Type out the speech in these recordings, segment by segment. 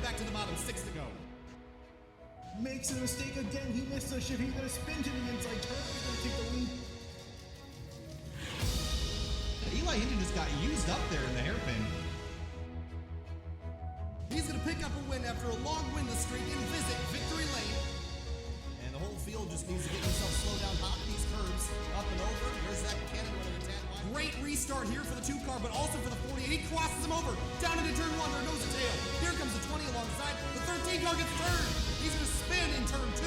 Back to the bottom, 6 to go. Makes a mistake again. He missed a shift. He's going to spin to the inside turn. He's going to take the lead. Eli Hinton just got used up there in the hairpin. He's going to pick up a win after a long winless streak and visit victory lane. And the whole field just needs to get himself slowed down, hop these curves, up and over. There's that cannon running a tad wide. Great restart here for the 2 car, but also for the 48. He crosses him over, down into turn 1. There goes the tail. Here comes the 20 alongside. The 13 car gets turned. He's going to spin in turn 2.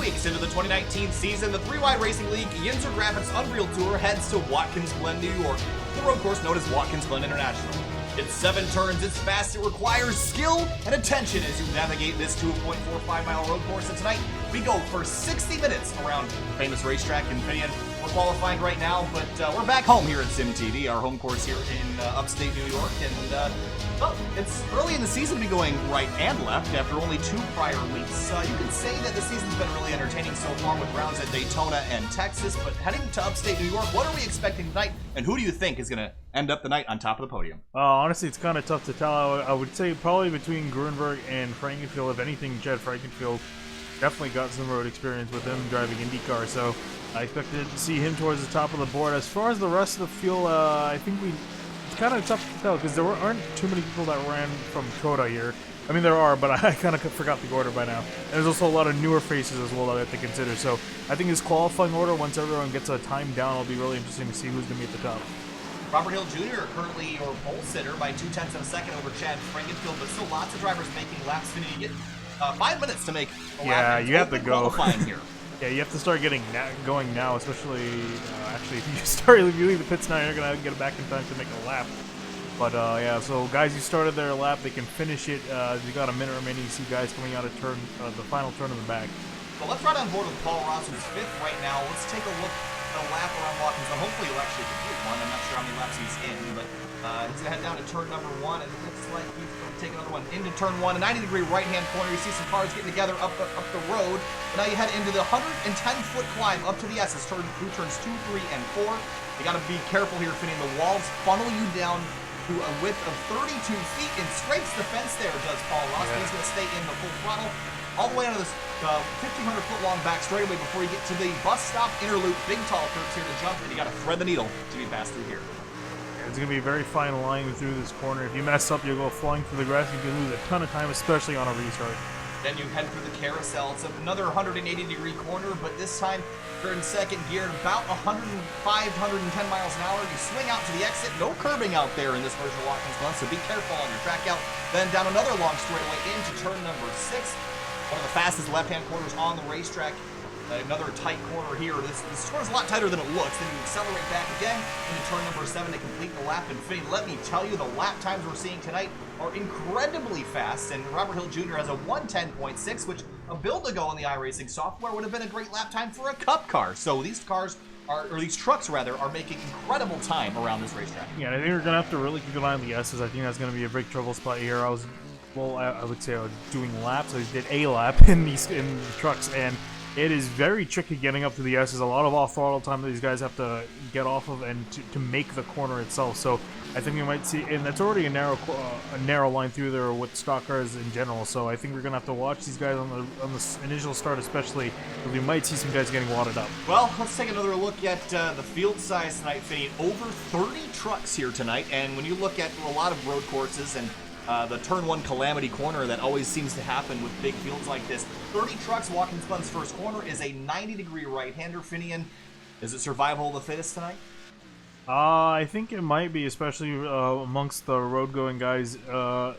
Weeks into the 2019 season, the 3WideRacing League YNZR Graphics Unreal Tour heads to Watkins Glen, New York, the road course known as Watkins Glen International. It's 7 turns, it's fast, it requires skill and attention as you navigate this 2.45-mile road course. And tonight, we go for 60 minutes around famous racetrack in Finian. We're qualifying right now, but we're back home here at SYM TV, our home course here in upstate New York. And well, it's early in the season to be going right and left after only 2 prior weeks. You can say that the season's been really entertaining so far with rounds at Daytona and Texas, but heading to upstate New York, what are we expecting tonight, and who do you think is going to end up the night on top of the podium? Honestly, it's kind of tough to tell. I would say probably between Grunberg and Frankenfield. If anything, Jed Frankenfield definitely got some road experience with him driving IndyCar, so I expected to see him towards the top of the board. As far as the rest of the field, I think it's kind of tough to tell because there aren't too many people that ran from Coda here. I mean, there are, but I kind of forgot the order by now. And there's also a lot of newer faces as well that I have to consider. So I think his qualifying order, once everyone gets a time down, it'll be really interesting to see who's going to be at the top. Robert Hill Jr. currently your pole sitter by 0.2 of a second over Chad Frankenfield, but still lots of drivers making laps. You get 5 minutes to make a lap. Yeah, you have to go. Here. Yeah, you have to start going now, especially actually if you leave the pits now, you're gonna get back in time to make a lap. But yeah, so guys who started their lap, they can finish it. You got a minute remaining. You see guys coming out of turn, the final turn in the back. Well, let's ride on board with Paul Ross, who's 5th right now. Let's take a look at a lap around Watkins Glen. Hopefully he'll actually complete one. I'm not sure how many laps he's in, but he's gonna head down to turn number 1, and it looks like he's gonna take another one into turn 1. A 90-degree right-hand corner. You see some cars getting together up the road. And now you head into the 110-foot climb up to the S's through turns 2, 3, and 4. You got to be careful here, Finney. The walls funnel you down to a width of 32 feet and scrapes the fence there, does Paul Ross. Yeah. He's going to stay in the full throttle all the way onto this 1,500-foot long back straightaway before you get to the bus stop inner loop. Big tall curves here to jump, and you got to thread the needle to be passed through here. Yeah, it's going to be a very fine line through this corner. If you mess up, you'll go flying through the grass. You can lose a ton of time, especially on a restart. Then you head through the carousel. It's another 180-degree corner, but this time you're in second gear at about 105, 110 miles an hour. You swing out to the exit. No curbing out there in this version of Watkins Glen, so be careful on your track out. Then down another long straightaway into turn number 6. One of the fastest left-hand corners on the racetrack. Another tight corner here. This corner is a lot tighter than it looks. Then you accelerate back again into turn number 7 to complete the lap. And Finn, let me tell you, the lap times we're seeing tonight are incredibly fast. And Robert Hill Jr. has a 1:10.6, which a build to go on the iRacing software would have been a great lap time for a Cup car. So these cars these trucks rather, are making incredible time around this racetrack. Yeah, I think we're gonna have to really keep an eye on the S's. I think that's gonna be a big trouble spot here. I would say I was doing laps. I did a lap in the trucks, and it is very tricky getting up to the S's. A lot of off-throttle time that these guys have to get off of and to make the corner itself. So I think we might see, and that's already a narrow line through there with stock cars in general. So I think we're gonna have to watch these guys on the initial start, especially, because we might see some guys getting wadded up. Well, let's take another look at the field size tonight, Finney. Over 30 trucks here tonight, and when you look at a lot of road courses and the turn 1 calamity corner that always seems to happen with big fields like this. 30 trucks, Watkins Glen's first corner is a 90-degree right-hander. Finian, is it survival of the fittest tonight? I think it might be, especially amongst the road-going guys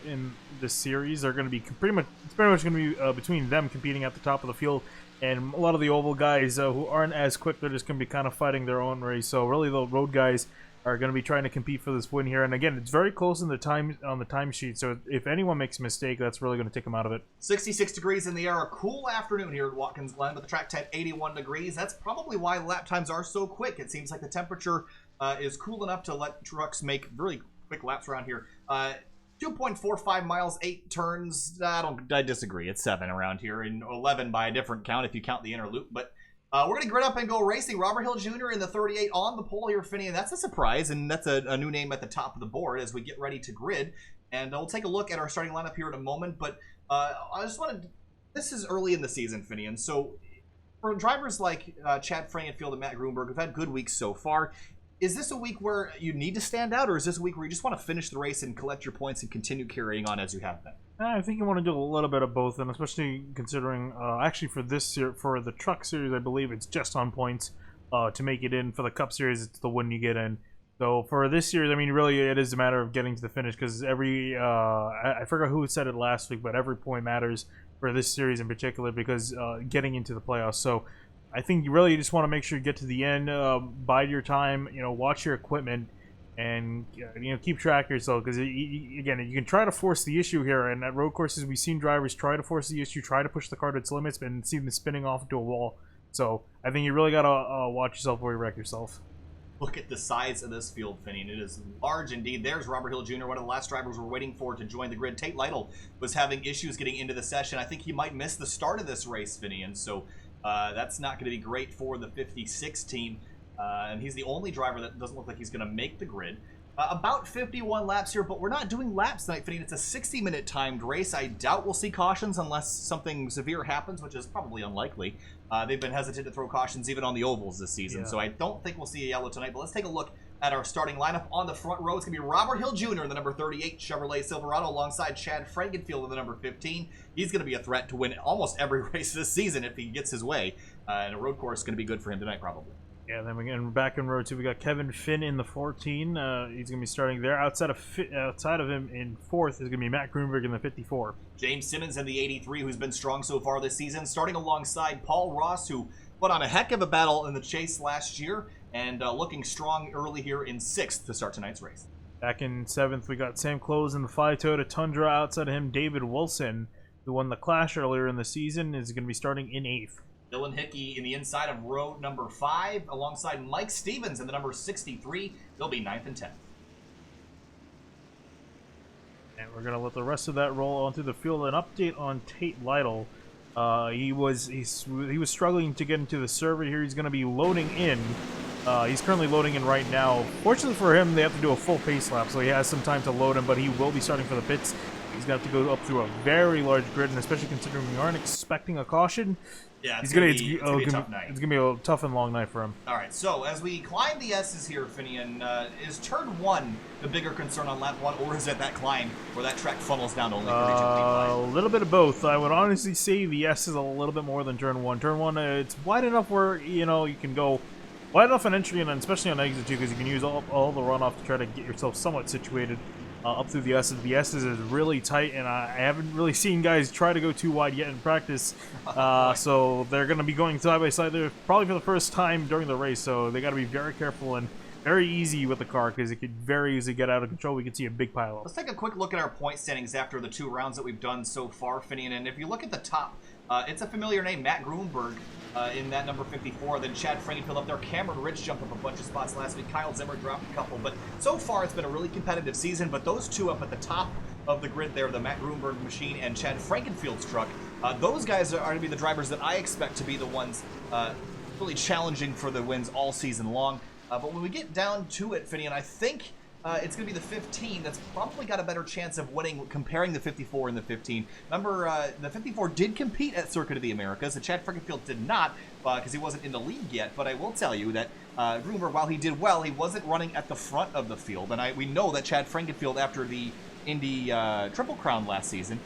in this series. They're going to be it's pretty much going to be between them competing at the top of the field, and a lot of the oval guys who aren't as quick. They're just going to be kind of fighting their own race. So really, the road guys are going to be trying to compete for this win here. And again, it's very close in the timesheet. So if anyone makes a mistake, that's really going to take them out of it. 66 degrees in the air, a cool afternoon here at Watkins Glen, with the track time 81 degrees. That's probably why lap times are so quick. It seems like the temperature is cool enough to let trucks make really quick laps around here. 2.45 miles, 8 turns. I disagree. It's 7 around here, and 11 by a different count if you count the inner loop. But we're going to grid up and go racing. Robert Hill Jr. in the 38 on the pole here, Finney, and that's a surprise, and that's a new name at the top of the board as we get ready to grid. And we'll take a look at our starting lineup here in a moment, but I just wanted... This is early in the season, Finney, and so for drivers like Chad Frankenfield and Matt Grunberg, who've had good weeks so far, is this a week where you need to stand out, or is this a week where you just want to finish the race and collect your points and continue carrying on as you have been? I think you want to do a little bit of both, and especially considering, actually for the Truck Series, I believe it's just on points to make it in. For the Cup Series, it's the win you get in. So for this year, I mean, really, it is a matter of getting to the finish, because every, I forgot who said it last week, but every point matters for this series in particular, because getting into the playoffs. So I think you really just want to make sure you get to the end, bide your time, watch your equipment, and keep track of yourself, because again, you can try to force the issue here, and at road courses we've seen drivers try to force the issue, try to push the car to its limits, and see them spinning off into a wall. So I think you really gotta watch yourself before you wreck yourself. Look at the size of this field, Finney, and it is large indeed. There's Robert Hill Jr., one of the last drivers we're waiting for to join the grid. Tate Lytle was having issues getting into the session. I think he might miss the start of this race, Finney, and so that's not going to be great for the 56 team. And he's the only driver that doesn't look like he's going to make the grid. About 51 laps here, but we're not doing laps tonight, Finney. It's a 60-minute timed race. I doubt we'll see cautions unless something severe happens, which is probably unlikely. They've been hesitant to throw cautions even on the ovals this season, so I don't think we'll see a yellow tonight. But let's take a look at our starting lineup. On the front row, it's going to be Robert Hill Jr. in the number 38 Chevrolet Silverado alongside Chad Frankenfield in the number 15. He's going to be a threat to win almost every race this season if he gets his way. And a road course is going to be good for him tonight, probably. Yeah, then we get back in row 2. We got Kevin Finn in the 14. He's going to be starting there. Outside of him in 4th is going to be Matt Grunberg in the 54. James Simmons in the 83, who's been strong so far this season, starting alongside Paul Ross, who put on a heck of a battle in the chase last year, and looking strong early here in 6th to start tonight's race. Back in 7th, we got Sam Close in the 5 Toyota Tundra. Outside of him, David Wilson, who won the Clash earlier in the season, is going to be starting in 8th. Dylan Hickey in the inside of row number 5, alongside Mike Stevens in the number 63. They'll be 9th and 10th. And we're going to let the rest of that roll onto the field. An update on Tate Lytle. He was struggling to get into the server here. He's going to be loading in. He's currently loading in right now. Fortunately for him, they have to do a full pace lap, so he has some time to load in, but he will be starting for the pits. He's going to have to go up through a very large grid, and especially considering we aren't expecting a caution, yeah, it's gonna going be a tough night. It's going to be a tough and long night for him. All right, so as we climb the S's here, Finian, is turn 1 the bigger concern on lap 1, or is it that climb where that track funnels down to only a little bit of both. I would honestly say the S is a little bit more than turn 1. Turn 1, it's wide enough where, you can go wide enough on entry, and especially on exit 2, because you can use all the runoff to try to get yourself somewhat situated up through the S's. The S's is really tight, and I haven't really seen guys try to go too wide yet in practice. So they're going to be going side by side there probably for the first time during the race. So they got to be very careful and very easy with the car, because it could very easily get out of control. We could see a big pile up. Let's take a quick look at our point standings after the 2 rounds that we've done so far, Finian. And if you look at the top, it's a familiar name, Matt Grunberg in that number 54. Then Chad Frankenfield up there. Cameron Rich jumped up a bunch of spots last week. Kyle Zimmer dropped a couple. But so far, it's been a really competitive season. But those 2 up at the top of the grid there, the Matt Grunberg machine and Chad Frankenfield's truck, those guys are going to be the drivers that I expect to be the ones really challenging for the wins all season long. But when we get down to it, Finian, I think it's going to be the 15 that's probably got a better chance of winning, comparing the 54 and the 15. Remember, the 54 did compete at Circuit of the Americas. The Chad Frankenfield did not, because he wasn't in the league yet. But I will tell you that Grunberg, while he did well, he wasn't running at the front of the field. And we know that Chad Frankenfield, after the Indy Triple Crown last season,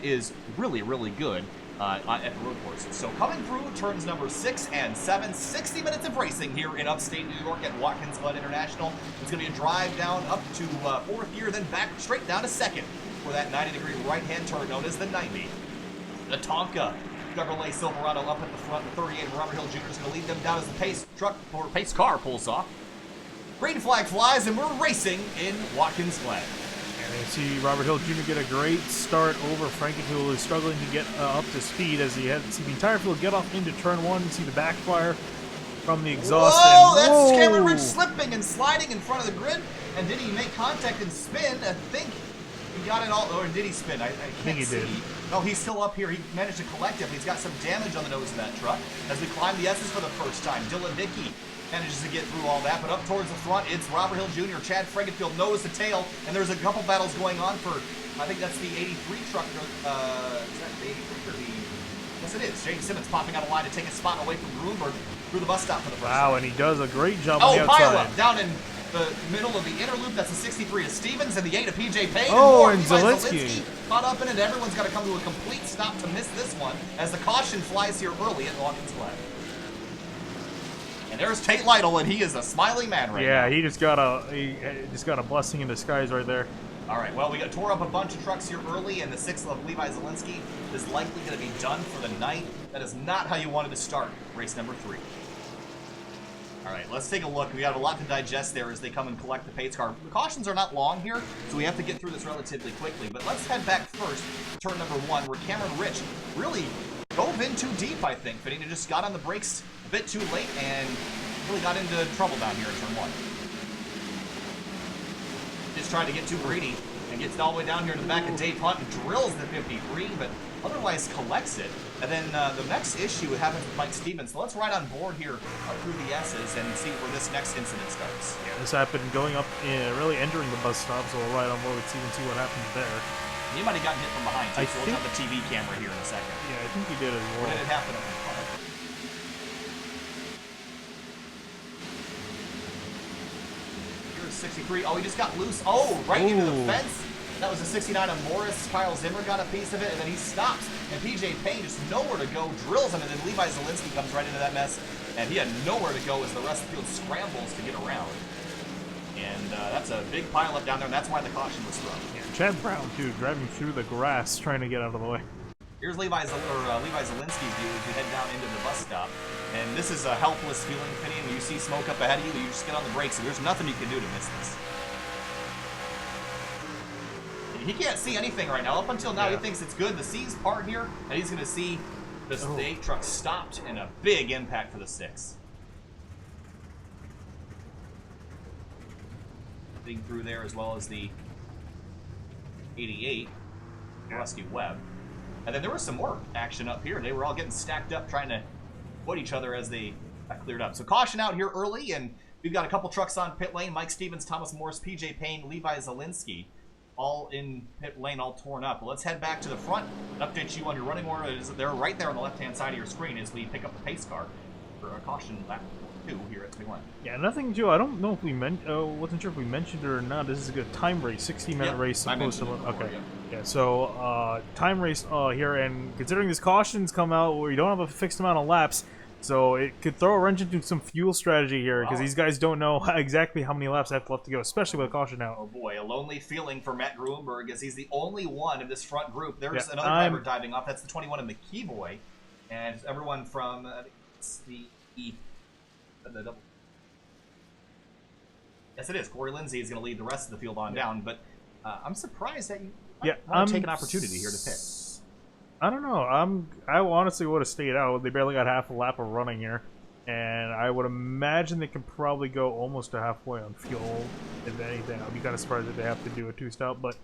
is really, really good. at the road courses. So coming through turns number 6 and 7, 60 minutes of racing here in upstate New York at Watkins Glen International. It's going to be a drive down up to 4th gear, then back straight down to 2nd for that 90-degree right-hand turn known as the 90. The Tonka Chevrolet Silverado up at the front. The 38 of Robert Hill Jr. is going to lead them down as the pace car pulls off. Green flag flies, and we're racing in Watkins Glen. And you see Robert Hill Jr. get a great start over Frankenfield, who is struggling to get up to speed as he had see the entire field get off into turn 1. You see the backfire from the exhaust. Whoa, and, that's Cameron Ridge slipping and sliding in front of the grid. And did he make contact and spin? I think he got it all, or did he spin? I can't he see. did. No, he's still up here. He managed to collect it, but he's got some damage on the nose of that truck. As we climb the S's for the first time, Dylan Dickey manages to get through all that, but up towards the front, it's Robert Hill Jr., Chad Frankenfield nose to tail, and there's a couple battles going on for, I think that's the 83 truck, is that the 83 or the, yes it is, James Simmons popping out of line to take a spot away from Grunberg through the bus stop for the first time. Wow, and he does a great jump on the Oh, outside. pile up, down in the middle of the inner loop, that's the 63 of Stevens, and the 8 of PJ Payne, Oh, more and Levi Zielinski. caught up in it, everyone's got to come to a complete stop to miss this one, as the caution flies here early at Watkins Glen. And there's Tate Lytle, and he is a smiling man right now. Yeah, he just got a blessing in disguise right there. All right, well, we got tore up a bunch of trucks here early, and the 6th of Levi Zielinski is likely going to be done for the night. That is not how you wanted to start race number 3. All right, let's take a look. We have a lot to digest there as they come and collect the pace car. The cautions are not long here, so we have to get through this relatively quickly. But let's head back first to turn number 1, where Cameron Rich really dove in too deep, I think. Fitting just got on the brakes a bit too late and really got into trouble down here in turn 1. Just trying to get too greedy and gets all the way down here to the back of Dave Hunt and drills the 53, but otherwise collects it. And then the next issue happens with Mike Stevens. So let's ride on board here up through the S's and see where this next incident starts. Yeah, this happened going up, really entering the bus stop, so we'll ride on board with Steve and see what happens there. He might have gotten hit from behind, too, I so we'll have the TV camera here in a second. Yeah, I think he did as well. Or did it happen up in front? Here's 63. Oh, he just got loose. Oh, right into the fence. That was a 69 of Morris. Kyle Zimmer got a piece of it, and then he stops. And PJ Payne just nowhere to go, drills him, and then Levi Zielinski comes right into that mess. And he had nowhere to go as the rest of the field scrambles to get around. And that's a big pile up down there, and that's why the caution was thrown. Yeah, Chad Brown, too, driving through the grass, trying to get out of the way. Here's Levi Zielinski's view as you head down into the bus stop. And this is a helpless feeling, Finny. When you see smoke up ahead of you, you just get on the brakes, and there's nothing you can do to miss this. He can't see anything right now. Up until now, he thinks it's good. The C's part here, and he's going to see the 8 truck stopped and a big impact for the 6. Big through there, as well as the 88, Rusty Webb. And then there was some more action up here. They were all getting stacked up, trying to put each other as they cleared up. So caution out here early, and we've got a couple trucks on pit lane. Mike Stevens, Thomas Morris, PJ Payne, Levi Zielinski, all in pit lane, all torn up. But let's head back to the front and update you on your running order. They're right there on the left-hand side of your screen as we pick up the pace car for a caution lap 2 here at Big One. Yeah, nothing, Joe. I don't know if we wasn't sure if we mentioned it or not. This is a good time race, 60-minute race. Supposed to look okay. Yeah, so time race here, and considering this cautions come out where you don't have a fixed amount of laps, so it could throw a wrench into some fuel strategy here because these guys don't know exactly how many laps they have left to go, especially with a caution out. Oh boy, a lonely feeling for Matt Gruenberg as he's the only one in this front group. There's another driver diving off. That's the 21 of McKeeboy, and everyone from it's the double. Yes, it is. Corey Lindsay is going to lead the rest of the field on down, but I'm surprised that you want to take an opportunity here to pit. I don't know. I honestly would have stayed out. They barely got half a lap of running here, and I would imagine they can probably go almost to halfway on fuel. If anything, I'd be kind of surprised if they have to do a 2-stop. But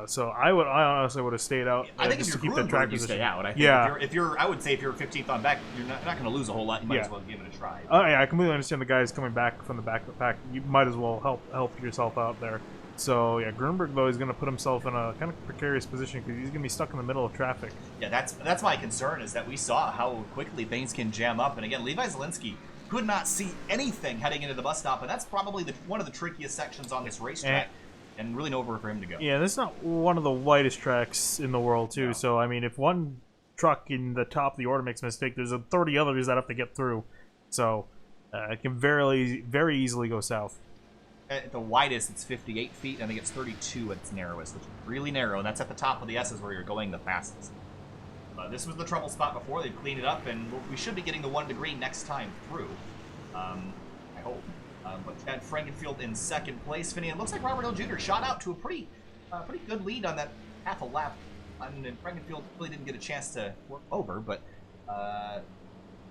so I honestly would have stayed out. I think just if to you're keep the track you position. stay out. I think I would say if you're 15th on back, you're not going to lose a whole lot. You might as well give it a try. Oh yeah, I completely understand the guys coming back from the back of the pack. You might as well help yourself out there. So yeah, Gruenberg though is going to put himself in a kind of precarious position because he's going to be stuck in the middle of traffic. Yeah, that's my concern is that we saw how quickly things can jam up, and again, Levi Zielinski could not see anything heading into the bus stop, and that's probably one of the trickiest sections on this racetrack, and really nowhere for him to go. Yeah, this is not one of the widest tracks in the world too. No. So I mean, if one truck in the top of the order makes a mistake, there's 30 others that have to get through. So it can very easily go south. At the widest, it's 58 feet. I think it's 32 at its narrowest, which is really narrow, and that's at the top of the S's where you're going the fastest. This was the trouble spot before. They've cleaned it up, and we should be getting the 1 degree next time through. I hope. But Chad Frankenfield in second place. Finney, it looks like Robert Hill Jr. shot out to a pretty good lead on that half a lap. And Frankenfield really didn't get a chance to work over, but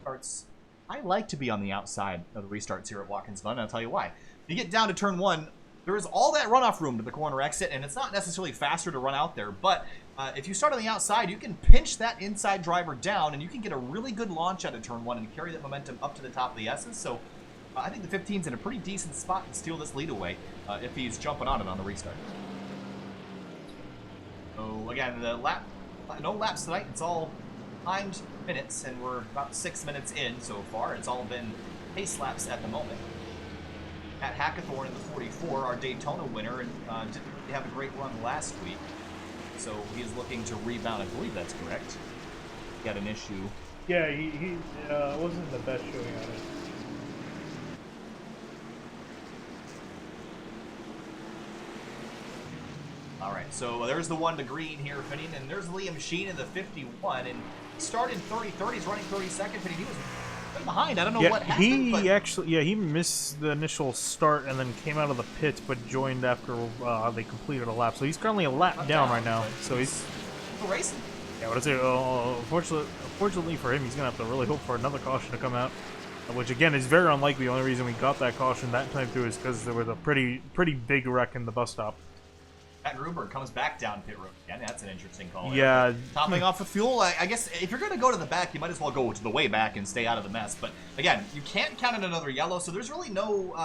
starts. I like to be on the outside of the restarts here at Watkins Glen, and I'll tell you why. You get down to turn 1, there is all that runoff room to the corner exit, and it's not necessarily faster to run out there, but if you start on the outside, you can pinch that inside driver down, and you can get a really good launch out of turn 1 and carry that momentum up to the top of the S's. So I think the 15's in a pretty decent spot to steal this lead away if he's jumping on it on the restart. So again, no laps tonight. It's all timed minutes, and we're about 6 minutes in so far. It's all been pace laps at the moment. At Hackathorn in the 44, our Daytona winner, and didn't really have a great run last week, so he is looking to rebound. I believe that's correct. He had an issue. Yeah, he wasn't the best showing on it. All right, so there's the 1 to green here, Finney, and there's Liam Sheen in the 51, and he started 30-30, he's running 32nd, Finney. He was way behind. I don't know what happened. He missed the initial start and then came out of the pits, but joined after they completed a lap. So he's currently a lap down right now. So he's racing. Yeah, what I say? Unfortunately for him, he's gonna have to really hope for another caution to come out, which again is very unlikely. The only reason we got that caution that time through is because there was a pretty big wreck in the bus stop. Matt Gruber comes back down pit road again. That's an interesting call. Yeah. Topping off with fuel. I guess if you're going to go to the back, you might as well go to the way back and stay out of the mess. But again, you can't count on another yellow, so there's really no,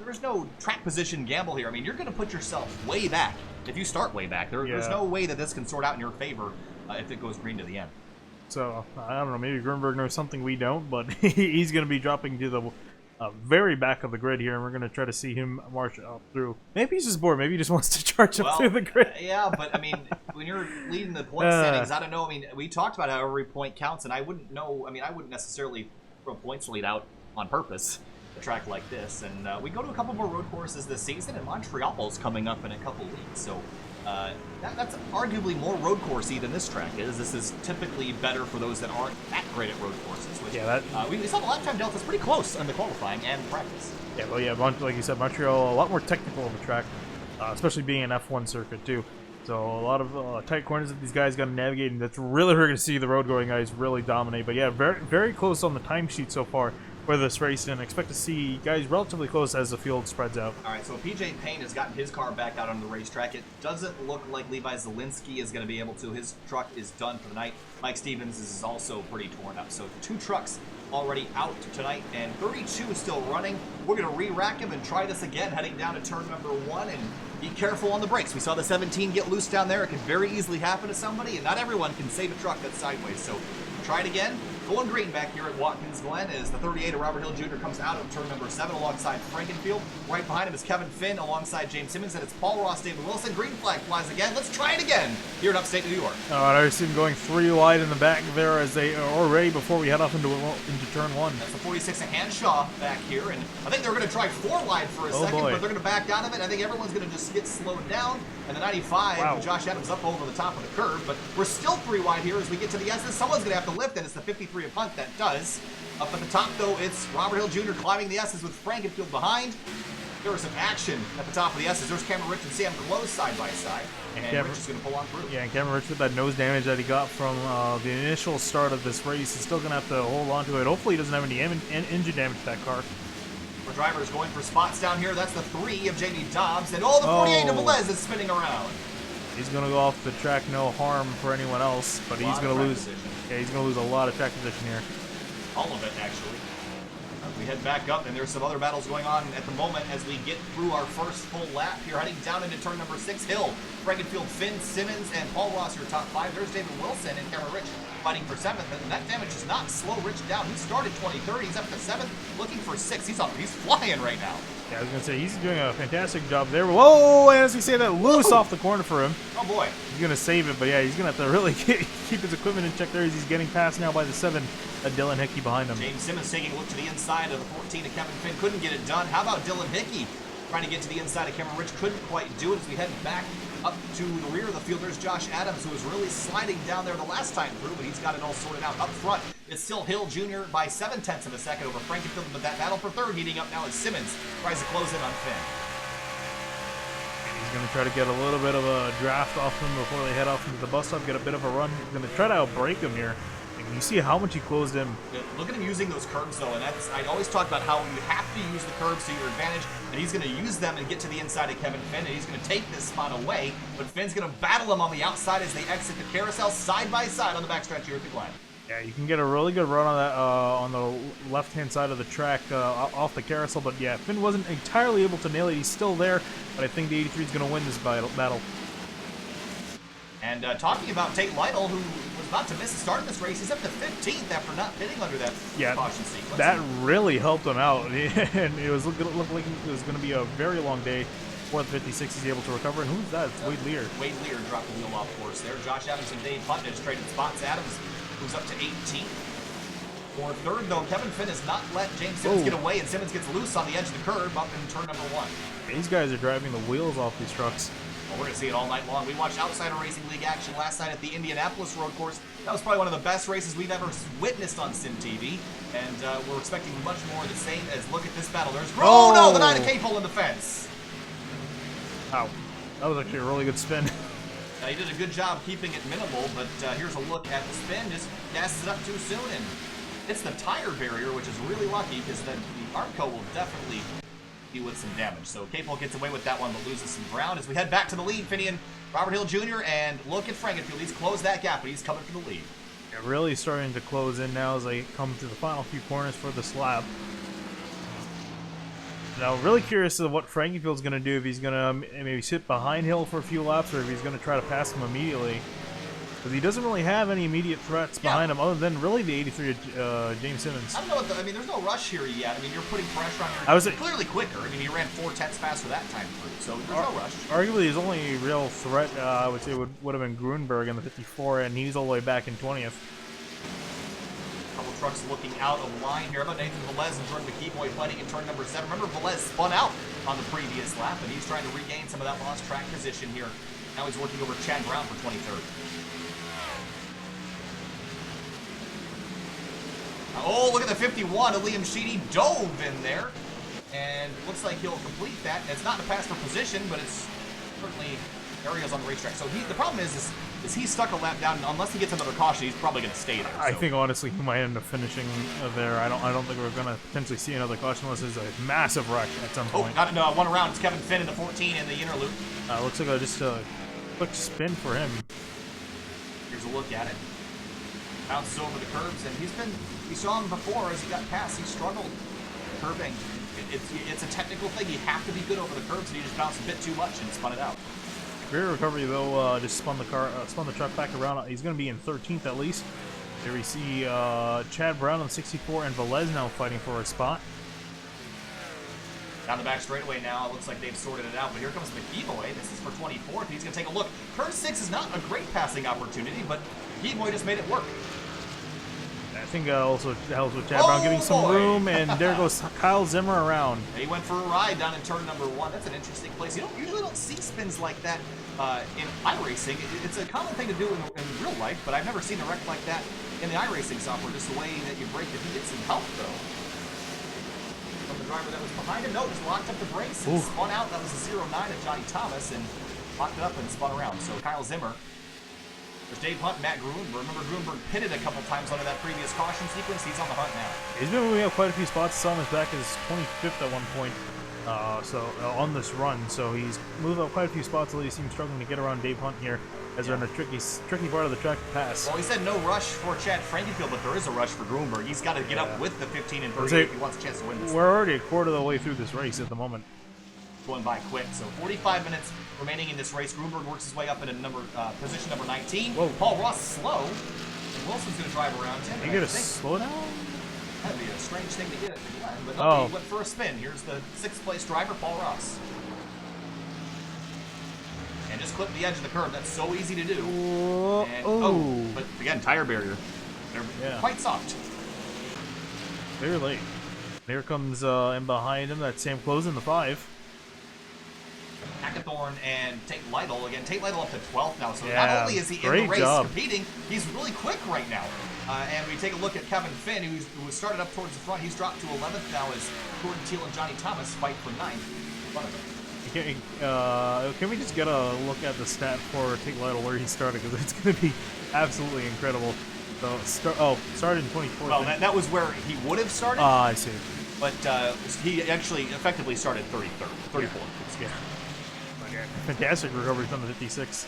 there's no track position gamble here. I mean, you're going to put yourself way back if you start way back. There's no way that this can sort out in your favor if it goes green to the end. So, I don't know, maybe Grunberg knows something we don't, but he's going to be dropping to the very back of the grid here, and we're going to try to see him march up through. Maybe he's just bored. Maybe he just wants to charge up through the grid. Yeah, but, I mean, when you're leading the point standings, I don't know. I mean, we talked about how every point counts, and I wouldn't know. I mean, I wouldn't necessarily throw points lead out on purpose, a track like this. And we go to a couple more road courses this season, and Montreal's coming up in a couple weeks. So that's arguably more road coursey than this track is. This is typically better for those that aren't that great at road courses. Which, we saw the lap time delta's pretty close on the qualifying and practice. Yeah, well, yeah, like you said, Montreal, a lot more technical of a track, especially being an F1 circuit, too. So a lot of tight corners that these guys got to navigate, and that's really where we're going to see the road-going guys really dominate. But yeah, very, very close on the timesheet so far for this race, and expect to see guys relatively close as the field spreads out. All right, so PJ Payne has gotten his car back out on the racetrack. It doesn't look like Levi Zielinski is going to be able to. His truck is done for the night. Mike Stevens is also pretty torn up. So 2 trucks already out tonight, and 32 is still running. We're going to re-rack him and try this again, heading down to turn number 1, and be careful on the brakes. We saw the 17 get loose down there. It can very easily happen to somebody, and not everyone can save a truck that's sideways. So try it again. Going green back here at Watkins Glen as the 38 of Robert Hill Jr. comes out of turn number 7 alongside Frankenfield. Right behind him is Kevin Finn alongside James Simmons, and it's Paul Ross, David Wilson. Green flag flies again. Let's try it again here in upstate New York. All right, I see him going 3 wide in the back there as they are ready before we head off into turn 1. That's the 46 of Hanshaw back here, and I think they're going to try 4 wide for a second, but they're going to back out of it. I think everyone's going to just get slowed down, and the 95 with Josh Adams up over the top of the curve, but we're still 3 wide here as we get to the S's. Someone's going to have to lift, and it's the 53 of Hunt that does. Up at the top, though, it's Robert Hill Jr. climbing the S's with Frankenfield behind. There was some action at the top of the S's. There's Cameron Rich and Sam Close side by side, and Rich is going to pull on through. Yeah, and Cameron Rich with that nose damage that he got from the initial start of this race is still going to have to hold on to it. Hopefully he doesn't have any engine damage to that car. Our driver is going for spots down here. That's the 3 of J.D. Dobbs, and the 48 of Velez is spinning around. He's going to go off the track, no harm for anyone else, but he's going to lose. Yeah, he's going to lose a lot of track position here. All of it, actually. We head back up, and there's some other battles going on at the moment as we get through our first full lap here, heading down into turn number 6. Hill, Frankenfield, Finn, Simmons, and Paul Ross, your top 5. There's David Wilson and Cameron Rich fighting for 7th, and that damage does not slow Rich down. He started 23rd, he's up to 7th, looking for 6th. He's flying right now. Yeah, I was gonna say he's doing a fantastic job there. Whoa! And as we say that, loose off the corner for him. Oh boy. He's gonna save it, but yeah, he's gonna have to really keep his equipment in check there as he's getting passed now by the 7, Dylan Hickey behind him. James Simmons taking a look to the inside of the 14 of Kevin Finn. Couldn't get it done. How about Dylan Hickey trying to get to the inside of Cameron Rich? Couldn't quite do it as we head back up to the rear of the field. There's Josh Adams, who was really sliding down there the last time through, but he's got it all sorted out. Up front, it's still Hill Jr. by 7/10 of a second over Frankenfield, but that battle for third heating up now as Simmons tries to close in on Finn. He's going to try to get a little bit of a draft off him before they head off into the bus stop, get a bit of a run. He's going to try to outbreak him here. And you see how much he closed him. Look at him using those curbs, though, and I always talk about how you have to use the curbs to your advantage, and he's going to use them and get to the inside of Kevin Finn, and he's going to take this spot away, but Finn's going to battle him on the outside as they exit the carousel side by side on the backstretch here at the Glen. Yeah, you can get a really good run on that on the left-hand side of the track off the carousel, but yeah, Finn wasn't entirely able to nail it. He's still there, but I think the 83 is going to win this battle. And talking about Tate Lytle, who was about to miss the start of this race, he's up to 15th after not pitting under that caution sequence. That really helped him out, and it looked like it was going to be a very long day. For the 56, he's able to recover, and who's that? It's Wade Lear. Wade Lear dropped the wheel off course there. Josh Adams and Dave Putnam just traded spots. Adams moves up to 18th. For third, though, Kevin Finn has not let James Simmons get away, and Simmons gets loose on the edge of the curb up in turn number 1. These guys are driving the wheels off these trucks. Well, we're going to see it all night long. We watched Outsider Racing League action last night at the Indianapolis road course. That was probably one of the best races we've ever witnessed on SYM TV, and we're expecting much more of the same as look at this battle. There's no, the 9 K-pole in the fence. Wow, that was actually a really good spin. He did a good job keeping it minimal, but here's a look at the spin. Just gasses it up too soon, and it's the tire barrier, which is really lucky because then the Armco will definitely be with some damage. So K-Pole gets away with that one, but loses some ground as we head back to the lead. Finian, Robert Hill Jr., and look at Frankenfield. He's closed that gap, but he's coming for the lead. Yeah, really starting to close in now as they come to the final few corners for this lap. Now, really curious of what Frankenfield's going to do, if he's going to maybe sit behind Hill for a few laps, or if he's going to try to pass him immediately. Because he doesn't really have any immediate threats behind him, other than really the 83 James Simmons. I don't know what I mean, there's no rush here yet. I mean, you're putting pressure on your... clearly quicker. I mean, he ran 4/10 faster that time through, so there's no rush. Arguably, his only real threat, I would say, would have been Grunberg in the 54, and he's all the way back in 20th. Couple trucks looking out of line here. How about Nathan Velez and Jordan McKeeboy fighting in turn number 7? Remember, Velez spun out on the previous lap, and he's trying to regain some of that lost track position here. Now he's working over Chad Brown for 23rd. Oh, look at the 51. Liam Sheedy dove in there, and looks like he'll complete that. It's not in a pass for position, but it's certainly areas on the racetrack. So the problem is he's stuck a lap down, and unless he gets another caution, he's probably going to stay there. I think honestly he might end up finishing there. I don't think we're going to potentially see another caution unless there's a massive wreck at some point. Oh, got one around. It's Kevin Finn in the 14 in the inner loop. Looks like just a quick spin for him. Here's a look at it. Bounces over the curbs, and we saw him before as he got past. He struggled curbing. It's a technical thing. You have to be good over the curbs, and he just bounced a bit too much and spun it out. Rear recovery though, just spun the truck back around. He's going to be in 13th at least. There we see Chad Brown on 64 and Velez now fighting for a spot. Down the back straightaway now, it looks like they've sorted it out, but here comes McKeeboy. This is for 24th. He's going to take a look. Turn 6 is not a great passing opportunity, but McKeeboy just made it work. I think also helps with Chad Brown giving some room, and there goes Kyle Zimmer around. He went for a ride down in turn number 1. That's an interesting place. You usually don't see spins like that in iRacing. It's a common thing to do in real life, but I've never seen a wreck like that in the iRacing software, just the way that you brake. If he gets some help, though, from the driver that was behind him, no, just locked up the brakes and spun out. That was a 0-9 at Johnny Thomas, and locked it up and spun around. So Kyle Zimmer. There's Dave Hunt, Matt Grunberg. Remember, Grunberg pitted a couple times under that previous caution sequence. He's on the hunt now. He's been moving up quite a few spots. Saw him as back as 25th at one point. On this run, so he's moved up quite a few spots. At least he's struggling to get around Dave Hunt here as they're in a tricky part of the track to pass. Well, he said no rush for Chad Frankenfield, but there is a rush for Grunberg. He's got to get up with the 15 and 30 if he wants a chance to win this. We're already a quarter of the way through this race at the moment. Going by quick. So 45 minutes remaining in this race. Grunberg works his way up into position number 19. Whoa. Paul Ross slow. And Wilson's going to drive around him. You get a slowdown? That'd be a strange thing to get at the Glen, but Oh. he went for a spin. Here's the 6th place driver, Paul Ross. And just clip the edge of the curb. That's so easy to do. And, but again, tire barrier. They're quite soft. Very late. There comes in behind him, that's Sam Close in the 5. Hackathorn and Tate Lytle. Again, Tate Lytle up to 12th now. So Yeah, not only is he in the great race job. competing, he's really quick right now. And we take a look at Kevin Finn, who was started up towards the front. He's dropped to 11th now as Jordan Teal and Johnny Thomas fight for 9th in front of him. Can we just get a look at the stat for Tate Lytle where he started? Because it's going to be absolutely incredible. So, started in 24th. Well, that was where he would have started. I see. But he actually effectively started 33rd, 34th. Yeah. Fantastic recovery from the 56.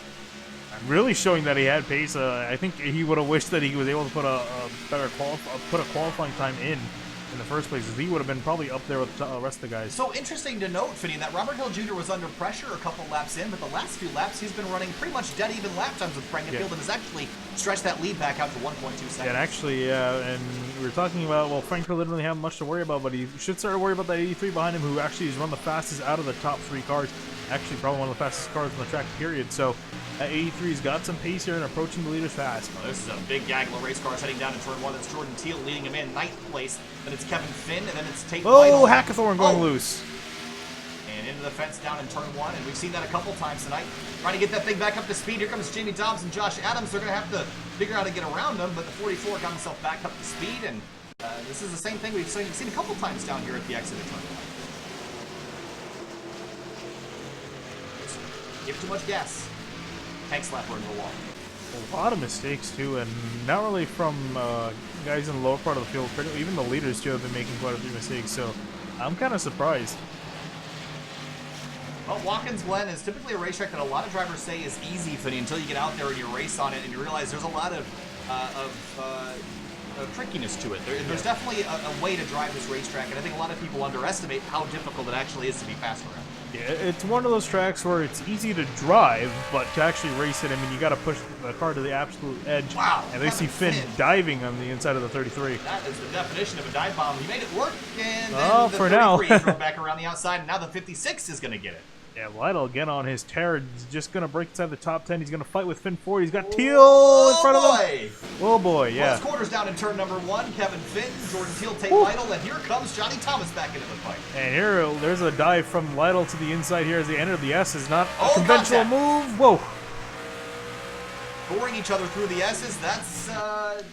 Really showing that he had pace. I think he would have wished that he was able to put a better qualifying time in the first place. He would have been probably up there with the rest of the guys. So interesting to note, Finney, that Robert Hill Jr. was under pressure a couple laps in, but the last few laps he's been running pretty much dead even lap times with Frankenfield and has actually stretched that lead back out to 1.2 seconds. And actually, and we were talking about, well, Frankfurt didn't really have much to worry about, but he should start to worry about that 83 behind him, who actually has run the fastest out of the top 3 cars. Actually, probably one of the fastest cars on the track, period. So, 83's got some pace here and approaching the leaders fast. Oh, this is a big gaggle of race cars heading down to turn 1. That's Jordan Teal leading him in 9th place. Then it's Kevin Finn, and then it's Tate Lytle. Oh, Hackathorn going loose. And into the fence down in turn 1, and we've seen that a couple times tonight. Trying to get that thing back up to speed. Here comes Jamie Dobbs and Josh Adams. They're going to have to figure out how to get around them, but the 44 got himself back up to speed, and this is the same thing we've seen a couple times down here at the exit of turn 1. Give too much gas. Tank slapper into the wall. A lot of mistakes, too, and not really from guys in the lower part of the field. Even the leaders, too, have been making quite a few mistakes, so I'm kind of surprised. Well, Watkins Glen is typically a racetrack that a lot of drivers say is easy, Finney, until you get out there and you race on it and you realize there's a lot of trickiness to it. There's definitely a way to drive this racetrack, and I think a lot of people underestimate how difficult it actually is to be fast around. Yeah, it's one of those tracks where it's easy to drive, but to actually race it, I mean, you got to push the car to the absolute edge. Wow. And they see Finn diving on the inside of the 33. That is the definition of a dive bomb. He made it work, and then the for 33 now. drove back around the outside, and now the 56 is going to get it. Yeah, Lytle again on his tear. He's just going to break inside the top 10. He's going to fight with Finn Ford. He's got Teal in front of him. Oh, boy, yeah. Well, quarters down in turn number 1. Kevin Finn, Jordan Teal, Tate Lytle, and here comes Johnny Thomas back into the fight. And here, there's a dive from Lytle to the inside here as they enter the S. Is not a conventional contact. move. Whoa. Pouring each other through the S's. That's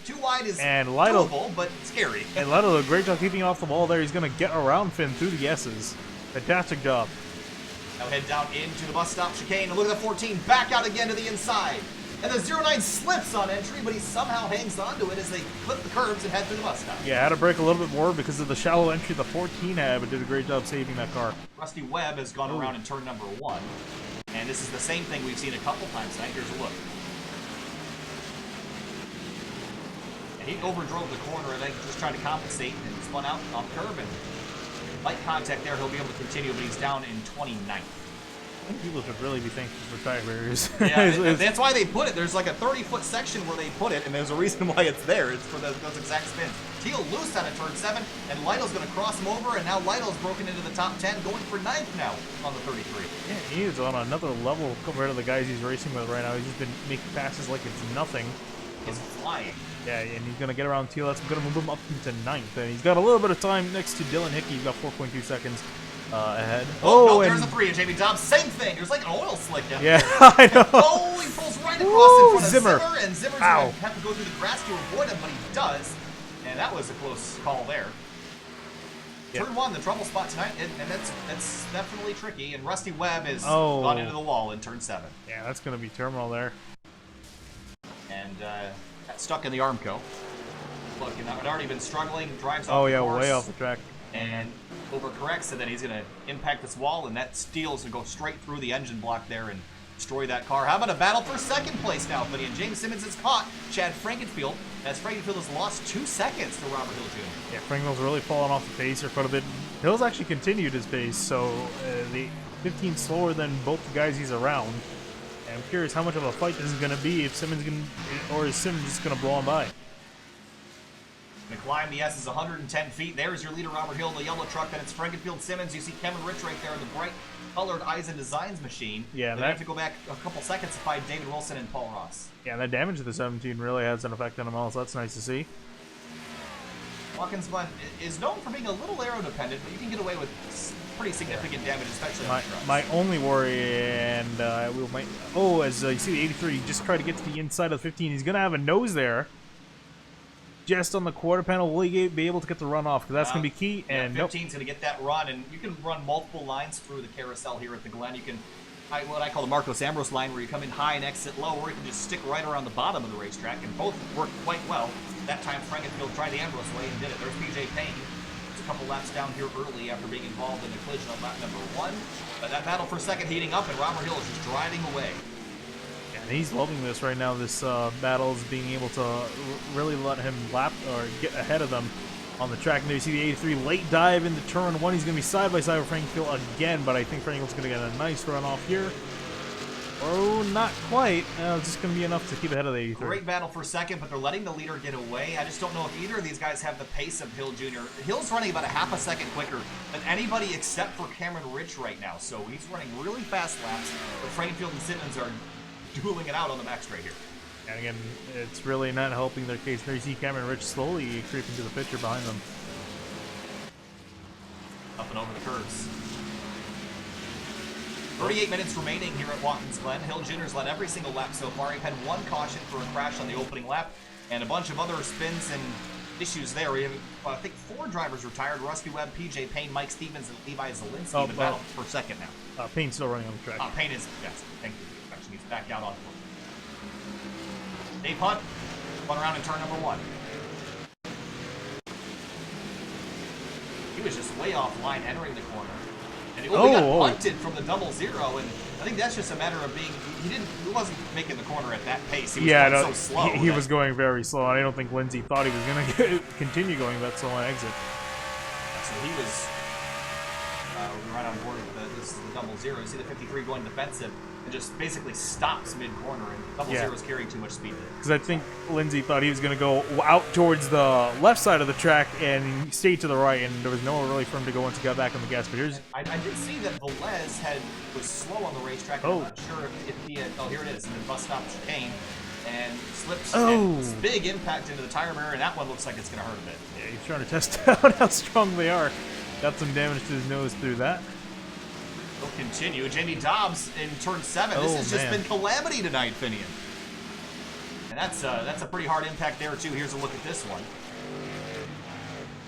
too wide is Lytle, doable, but scary. And Lytle did a great job keeping off the wall there. He's going to get around Finn through the S's. Fantastic job. Now head down into the bus stop chicane, and look at the 14 back out again to the inside. And the 09 slips on entry, but he somehow hangs onto it as they flip the curbs and head through the bus stop. Yeah, had to brake a little bit more because of the shallow entry the 14 had, but did a great job saving that car. Rusty Webb has gone around in turn number 1. And this is the same thing we've seen a couple times tonight. Here's a look. And he overdrove the corner and then just tried to compensate and spun out off curb, and light contact there, he'll be able to continue, but he's down in 29th. I think people should really be thankful for tire barriers. Yeah, that's why they put it. There's like a 30-foot section where they put it, and there's a reason why it's there. It's for those exact spins. Teal loose out of turn 7, and Lytle's going to cross him over, and now Lytle's broken into the top 10, going for 9th now on the 33. Yeah, he is on another level compared to the guys he's racing with right now. He's just been making passes like it's nothing. He's flying. Yeah, and he's going to get around Teal. That's going to move him up into 9th. And he's got a little bit of time next to Dylan Hickey. He's got 4.2 seconds ahead. No, there's a 3 of Jamie Dobbs. Same thing. There's like an oil slick down there. I know. Oh, he pulls right across in front of Zimmer. And Zimmer's going to have to go through the grass to avoid him, but he does. And that was a close call there. Yep. Turn 1, the trouble spot tonight, and that's definitely tricky. And Rusty Webb has gone into the wall in turn 7. Yeah, that's going to be terminal there. And got stuck in the Armco. Look, had already been struggling, drives off Oh, the yeah, course, way off the track. and overcorrects, and then he's going to impact this wall, and that steel's going to go straight through the engine block there and destroy that car. How about a battle for second place now, Finney? And James Simmons has caught Chad Frankenfield, as Frankenfield has lost 2 seconds to Robert Hill Jr. Yeah, Frankenfield's really fallen off the pace here quite a bit. Hill's actually continued his pace, so the 15 slower than both the guys he's around. And I'm curious how much of a fight this is going to be, if Simmons or is Simmons just going to blow him by? The climb, the S is 110 feet. There's your leader, Robert Hill, in the yellow truck. Then it's Frankenfield Simmons. You see Kevin Rich right there in the bright colored Eisen Designs machine. Yeah, then you have to go back a couple seconds to find David Wilson and Paul Ross. Yeah, that damage to the 17 really has an effect on them all, so that's nice to see. Watkins Glen is known for being a little aero dependent, but you can get away with pretty significant damage, especially on the trucks. My only worry, and as you see the 83, he just tried to get to the inside of the 15. He's going to have a nose there. Just on the quarter panel, will he be able to get the run off? Because that's going to be key. And 15's going to get that run, and you can run multiple lines through the carousel here at the Glen. You can, what I call the Marcos Ambrose line, where you come in high and exit low, or you can just stick right around the bottom of the racetrack, and both work quite well. That time, Frankenfield tried the Ambrose way and did it. There's PJ Payne. There's a couple laps down here early after being involved in a collision on lap number 1. But that battle for second heating up, and Robert Hill is just driving away. And he's loving this right now. This battle is being able to really let him lap or get ahead of them on the track. And there you see the 83 late dive into turn 1. He's going to be side by side with Frankenfield again, but I think Frankenfield's going to get a nice run off here. Oh, not quite. It's just going to be enough to keep ahead of the 83. Great battle for second, but they're letting the leader get away. I just don't know if either of these guys have the pace of Hill Jr. Hill's running about a half a second quicker than anybody except for Cameron Rich right now, so he's running really fast laps, but Frankenfield and Simmons are dueling it out on the back straight here. And again, it's really not helping their case. There you see Cameron Rich slowly creeping to the picture behind them. Up and over the curves. 38 minutes remaining here at Watkins Glen. Hill Jr.'s led every single lap so far. He had one caution for a crash on the opening lap, and a bunch of other spins and issues there. We have, I think, 4 drivers retired: Rusty Webb, PJ Payne, Mike Stevens, and Levi Zielinski. The battle for second now. Payne's still running on the track. Payne is, yes, thank you. Actually, he's back out on foot. Dave Hunt, spun around in turn number 1. He was just way off line entering the corner. And he got punted from the 0-0, and I think that's just a matter of being, he wasn't making the corner at that pace. He was going so slow. He was going very slow, and I don't think Lindsay thought he was going to continue going that slow on exit. So he was right on board with this is the 0-0. You see the 53 going defensive and just basically stops mid-corner, and 0-0 is carrying too much speed. Because I think Lindsay thought he was going to go out towards the left side of the track and stay to the right, and there was nowhere really for him to go once he got back on the gas. But here's... I did see that Velez was slow on the racetrack. I'm not sure if he had... Oh, here it is. And then bus stop chicane and slips. And big impact into the tire mirror, and that one looks like it's going to hurt a bit. Yeah, he's trying to test out how strong they are. Got some damage to his nose through that. We'll continue. Jamie Dobbs in turn 7. This has just been calamity tonight, Finian. And that's a pretty hard impact there, too. Here's a look at this one.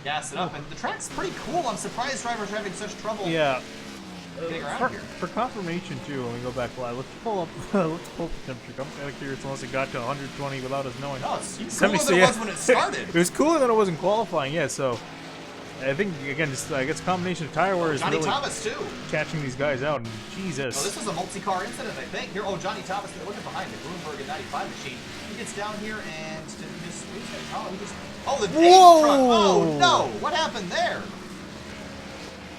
Gas it up. And the track's pretty cool. I'm surprised drivers are having such trouble getting around here. For confirmation, too, when we go back live, let's pull up the temperature. I'm kind of curious unless it got to 120 without us knowing. No, it's cooler than it was when it started. It was cooler than it was in qualifying, yeah, so... I think, again, just, I guess a combination of tire wear is Johnny really Thomas, too. Catching these guys out, and Jesus. Oh, this was a multi-car incident, I think. Here, Johnny Thomas, look at behind the Bloomberg in 95 machine. He gets down here and the Dave truck. Oh, no. What happened there?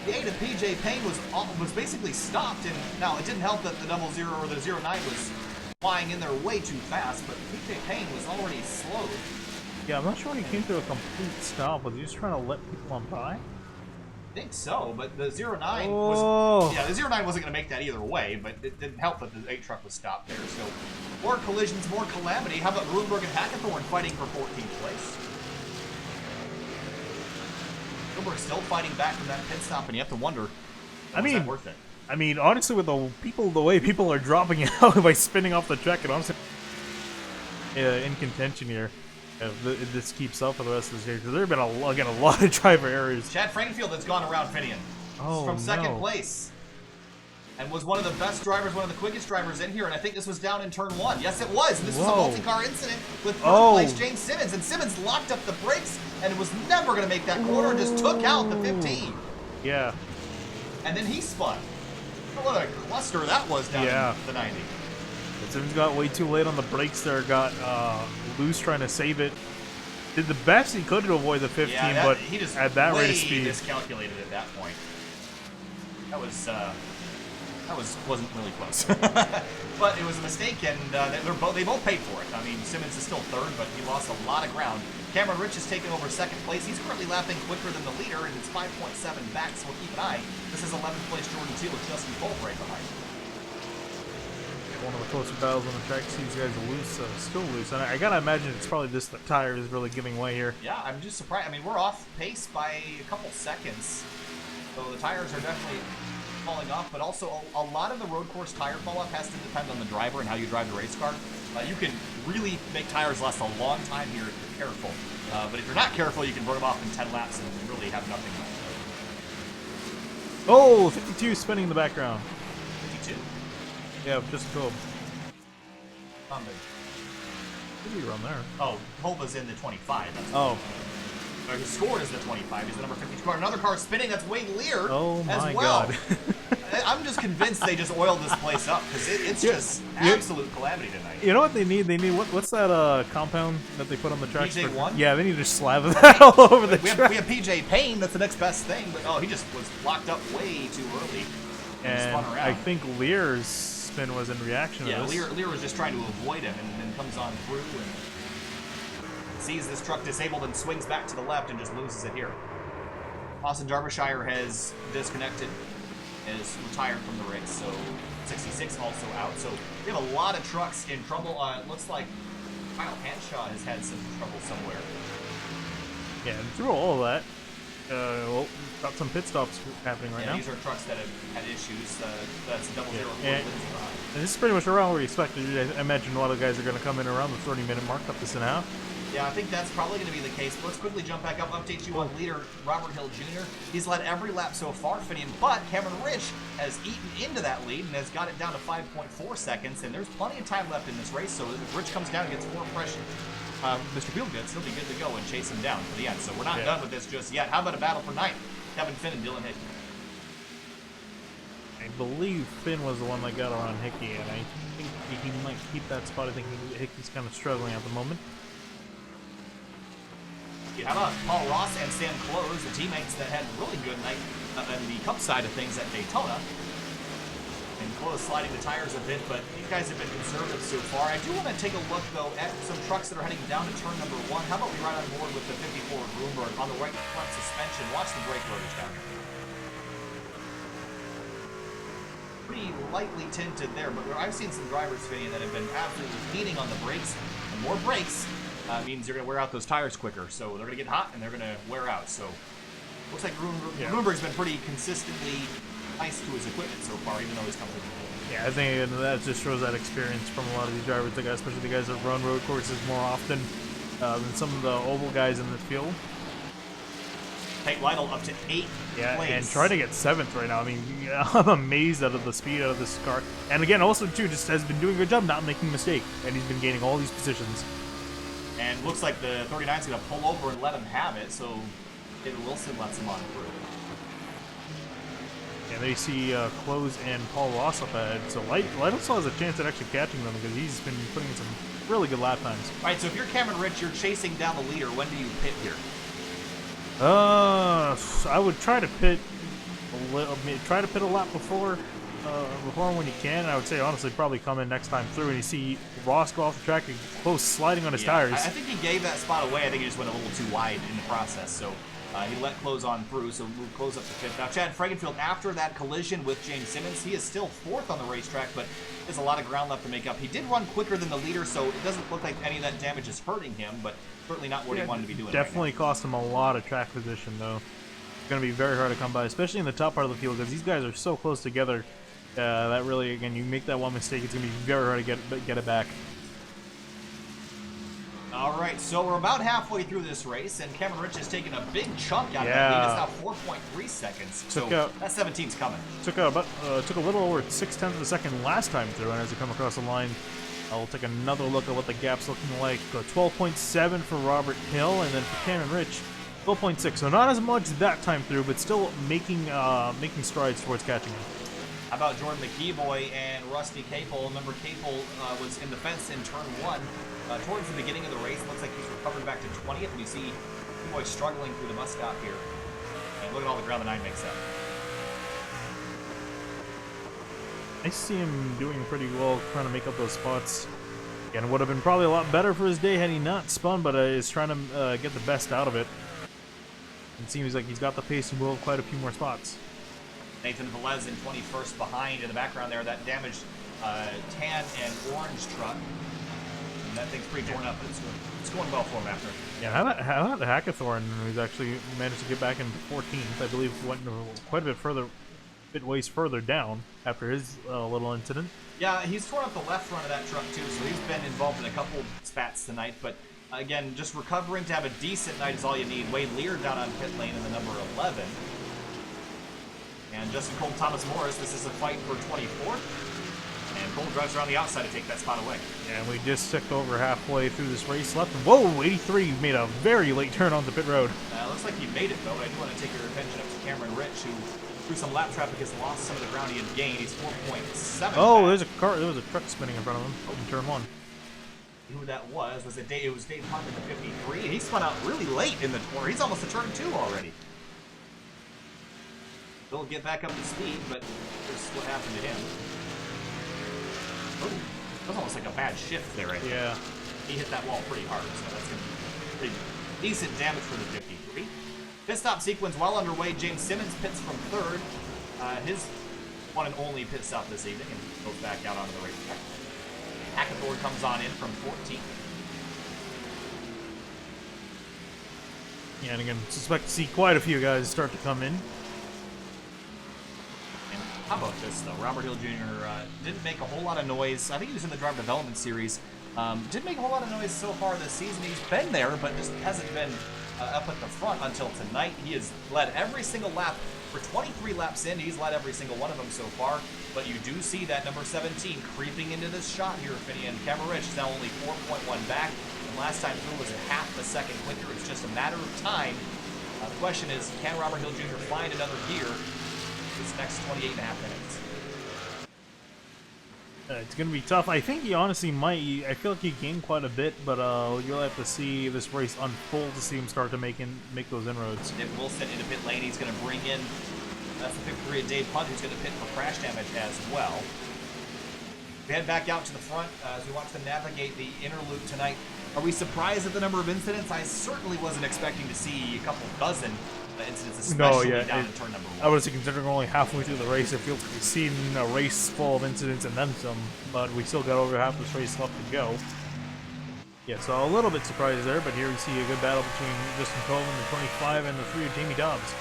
The 8 of PJ Payne was basically stopped, and now it didn't help that the 0-0 or the 0-9 was flying in there way too fast, but PJ Payne was already slowed. Yeah, I'm not sure when he came to a complete stop. Was he just trying to let people on by? I think so, but the 0-9 was... Yeah, the 0-9 wasn't going to make that either way, but it didn't help that the 8 truck was stopped there. So, more collisions, more calamity. How about Rubenberg and Hackathorn fighting for 14th place? Rubenberg still fighting back from that pit stop, and you have to wonder, was that worth it? I mean, honestly, with the way people are dropping out by spinning off the track, and honestly, in contention here. If this keeps up for the rest of the stage, there have been a lot of driver errors. Chad Frankenfield has gone around Finian from second place, and was one of the best drivers, one of the quickest drivers in here. And I think this was down in turn 1. Yes, it was. And this was a multi-car incident with third place James Simmons, and Simmons locked up the brakes and was never going to make that corner. Just took out the 15. Yeah. And then he spun. What a cluster that was down in the 90. Simmons got way too late on the brakes there, got loose trying to save it. Did the best he could to avoid the 15, but he just at that rate of speed. Miscalculated at that point. That was That wasn't really close. But it was a mistake, and they both paid for it. I mean, Simmons is still third, but he lost a lot of ground. Cameron Rich is taking over second place. He's currently lapping quicker than the leader, and it's 5.7 back, so we'll keep an eye. This is 11th place Jordan 2 with Justin Cole right behind. One of the closer battles on the track. See these guys loose, still loose. And I gotta imagine it's probably this the tire is really giving way here. Yeah, I'm just surprised. I mean, we're off pace by a couple seconds, so the tires are definitely falling off, but also a lot of the road course tire fall off has to depend on the driver and how you drive the race car. You can really make tires last a long time here if you're careful, but if you're not careful, you can burn them off in 10 laps and really have nothing left. Oh, 52 spinning in the background. 52. Yeah, just Kolb. Could be around there. Oh, Kolba's in the 25. That's He scored as the 25. He's the number 52 car. Another car spinning. That's Wayne Lear oh my as well. God. I'm just convinced they just oiled this place up because it's just absolute calamity tonight. You know what they need? They need what's that compound that they put on the track? PJ1? Yeah, they need to slab that all over the track. We have PJ Payne. That's the next best thing. But he just was locked up way too early and spun around. I think Lear's spin was in reaction to this. Yeah, Lear was just trying to avoid him and then comes on through and sees this truck disabled and swings back to the left and just loses it here. Austin Derbyshire has disconnected, is retired from the race, so 66 also out. So we have a lot of trucks in trouble. It looks like Kyle Hanshaw has had some trouble somewhere. Yeah, and through all of that, well, got some pit stops happening right now. These are trucks that have had issues. That's a double zero. And this is pretty much around where we expected. I imagine a lot of guys are going to come in around the 30-minute mark, up this and a half. Yeah, I think that's probably going to be the case. But let's quickly jump back up, update you on leader Robert Hill Jr. He's led every lap so far, Finian, but Cameron Rich has eaten into that lead and has got it down to 5.4 seconds, and there's plenty of time left in this race, so if Rich comes down and gets more pressure, Mr. Fieldgoods, he'll be good to go and chase him down to the end. So we're not done with this just yet. How about a battle for ninth? Kevin Finn and Dylan Hickey. I believe Finn was the one that got around Hickey, and I think he might keep that spot. I think Hickey's kind of struggling at the moment. How about Paul Ross and Sam Close, the teammates that had a really good night on the Cup side of things at Daytona. And Close sliding the tires a bit, but these guys have been conservative so far. I do want to take a look, though, at some trucks that are heading down to turn number 1. How about we ride on board with the 54 Bloomberg on the right front suspension? Watch the brake rotors down here. Pretty lightly tinted there, but I've seen some drivers, Finian, that have been absolutely leaning on the brakes, and more brakes means you're going to wear out those tires quicker. So they're going to get hot and they're going to wear out. So looks like Bloomberg's been pretty consistently nice to his equipment so far, even though he's come through. Yeah, I think that just shows that experience from a lot of these drivers, especially the guys that run road courses more often than some of the oval guys in this field. Hank Lytle up to 8th place. And trying to get 7th right now. I mean, I'm amazed out of the speed out of this car. And again, also, too, just has been doing a good job not making a mistake. And he's been gaining all these positions. And looks like the 39's going to pull over and let him have it, so David Wilson lets him on through. And they see Close and Paul Ross up ahead. So Lytle still has a chance at actually catching them because he's been putting in some really good lap times. All right, so if you're Cameron Rich, you're chasing down the leader. When do you pit here? I would try to pit a lap before when you can. I would say honestly probably come in next time through and you see Ross go off the track and Close sliding on his tires. I think he gave that spot away. I think he just went a little too wide in the process. So he let Close on through, so move Close up to 5th. Now Chad Fregenfield, after that collision with James Simmons, he is still 4th on the racetrack, but there's a lot of ground left to make up. He did run quicker than the leader, so it doesn't look like any of that damage is hurting him, but certainly not what he wanted to be doing. Definitely cost him a lot of track position, though. It's going to be very hard to come by, especially in the top part of the field, because these guys are so close together. That really, again, you make that one mistake, it's going to be very hard to get it back. All right, so we're about halfway through this race, and Cameron Rich has taken a big chunk out of that lead. It's now 4.3 seconds, so that 17's coming. Took a little over 0.6 of a second last time through, and as it come across the line, I'll take another look at what the gap's looking like. 12.7 for Robert Hill, and then for Cameron Rich, 12.6. So not as much that time through, but still making strides towards catching him. How about Jordan McKeeboy and Rusty Capel? Remember, Capel was in the fence in turn 1. Towards the beginning of the race, looks like he's recovered back to 20th, and you see McKeeboy struggling through the mud stop here. And look at all the ground the 9 makes up. I see him doing pretty well trying to make up those spots. Again, it would have been probably a lot better for his day had he not spun, but is trying to get the best out of it. It seems like he's got the pace to move quite a few more spots. Nathan Velez in 21st behind in the background there. That damaged tan and orange truck. And that thing's pretty torn up, but it's going well for him after. Yeah, how about the Hackathorn, who's actually managed to get back into 14th? I believe went quite a bit further, ways further down after his little incident. Yeah, he's torn up the left front of that truck too, so he's been involved in a couple spats tonight. But again, just recovering to have a decent night is all you need. Wade Lear down on pit lane in the number 11. And Justin Cole Thomas Morris, this is a fight for 24th. And Cole drives around the outside to take that spot away. And we just ticked over halfway through this race left. Whoa, 83 made a very late turn onto pit road. Looks like he made it though. I do want to take your attention up to Cameron Rich, who through some lap traffic has lost some of the ground he had gained. He's 4.7. Oh, there's a car. There was a truck spinning in front of him in turn 1. Who that was it Dave? It was Dave Hunt in the 53. He spun out really late in the corner. He's almost to turn 2 already. He'll get back up to speed, but here's what happened to him. Oh, that was almost like a bad shift there, right? Yeah. He hit that wall pretty hard, so that's going to be pretty decent damage for the 53. Pit stop sequence well underway. James Simmons pits from 3rd. His one and only pit stop this evening, and goes back out onto the racetrack. Hackathorn comes on in from 14th. Yeah, and again, suspect to see quite a few guys start to come in. And how about this, though? Robert Hill Jr. Didn't make a whole lot of noise. I think he was in the Driver Development Series. Didn't make a whole lot of noise so far this season. He's been there, but just hasn't been up at the front until tonight. He has led every single lap. For 23 laps in, he's led every single one of them so far. But you do see that number 17 creeping into this shot here, Finney. And Cameron Rich is now only 4.1 back. And last time through was a half a second quicker. It's just a matter of time. The question is, can Robert Hill Jr. find another gear this next 28 and a half minutes? It's going to be tough. I think he honestly might. I feel like he gained quite a bit, but you'll have to see this race unfold to see him start to make those inroads. Nick Wilson into pit lane. He's going to bring in, that's the 53 of Dave Hunt, who's going to pit for crash damage as well. We head back out to the front as we watch them navigate the inner loop tonight. Are we surprised at the number of incidents? I certainly wasn't expecting to see a couple dozen incidents, especially down in turn number 1. I would say, considering we're only halfway through the race, it feels like we've seen a race full of incidents and then some, but we still got over half this race left to go. Yeah, so a little bit surprised there, but here we see a good battle between Justin Coleman, the 25, and the 3 of Jamie Dobbs.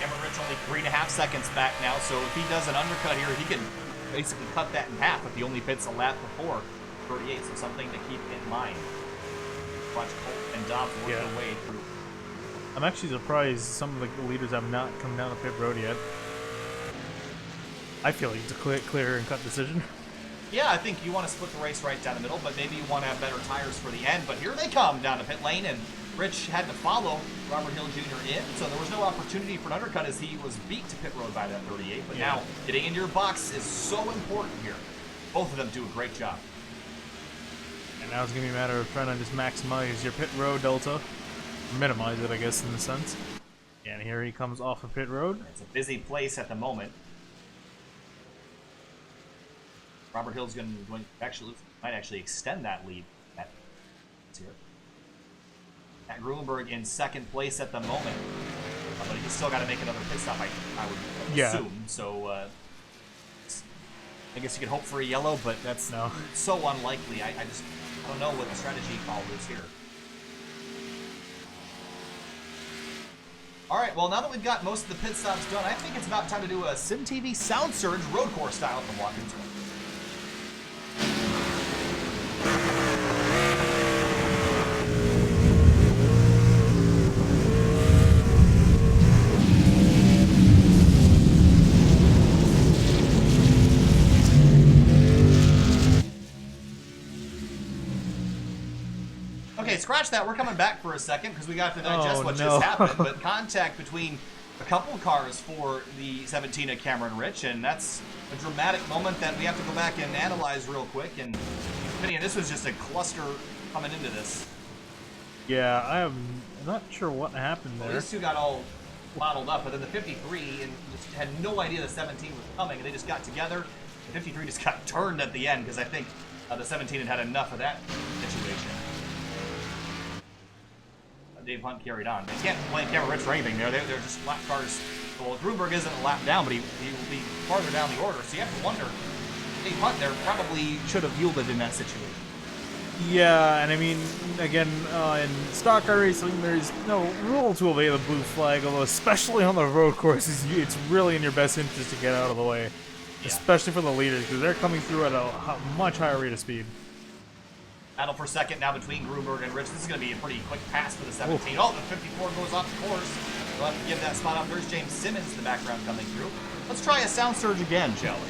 Cameron Rich only 3.5 seconds back now, so if he does an undercut here, he can basically cut that in half if he only pits a lap before 38, so something to keep in mind. Watch Colt and Dobbs work their way through. I'm actually surprised some of the leaders have not come down to pit road yet. I feel like it's a clear and cut decision. Yeah, I think you want to split the race right down the middle, but maybe you want to have better tires for the end. But here they come down to pit lane, and Rich had to follow Robert Hill Jr. in, so there was no opportunity for an undercut as he was beat to pit road by that 38. But now, getting into your box is so important here. Both of them do a great job. And now it's going to be a matter of trying to just maximize your pit road delta. Minimize it, I guess, in a sense. And here he comes off of pit road. It's a busy place at the moment. Robert Hill's going to might actually extend that lead. Let's hear it. Matt Grulenberg in second place at the moment, but he's still got to make another pit stop. I would assume. So I guess you could hope for a yellow, but that's so unlikely. I don't know what the strategy call is here. All right, well, now that we've got most of the pit stops done, I think it's about time to do a SYM TV Sound Surge road course style from Watkins Glen. Okay, scratch that. We're coming back for a second because we got to digest what just happened. But contact between a couple of cars for the 17 of Cameron Rich, and that's a dramatic moment that we have to go back and analyze real quick. And this was just a cluster coming into this. Yeah, I'm not sure what happened there. Well, these two got all bottled up, but then the 53 and just had no idea the 17 was coming, and they just got together. The 53 just got turned at the end because I think the 17 had enough of that situation. Dave Hunt carried on. They can't blame Cameron Rich for anything there. They're just lap cars. Well, Grunberg isn't a lap down, but he will be farther down the order. So you have to wonder, Dave Hunt there probably should have yielded in that situation. Yeah, and I mean, again, in stock car racing, there's no rule to obey the blue flag, although especially on the road courses, it's really in your best interest to get out of the way, especially for the leaders, because they're coming through at a much higher rate of speed. Battle for second now between Grunberg and Rich. This is going to be a pretty quick pass for the 17. Oh, the 54 goes off the course. We'll have to give that spot up. There's James Simmons in the background coming through. Let's try a sound surge again, shall we?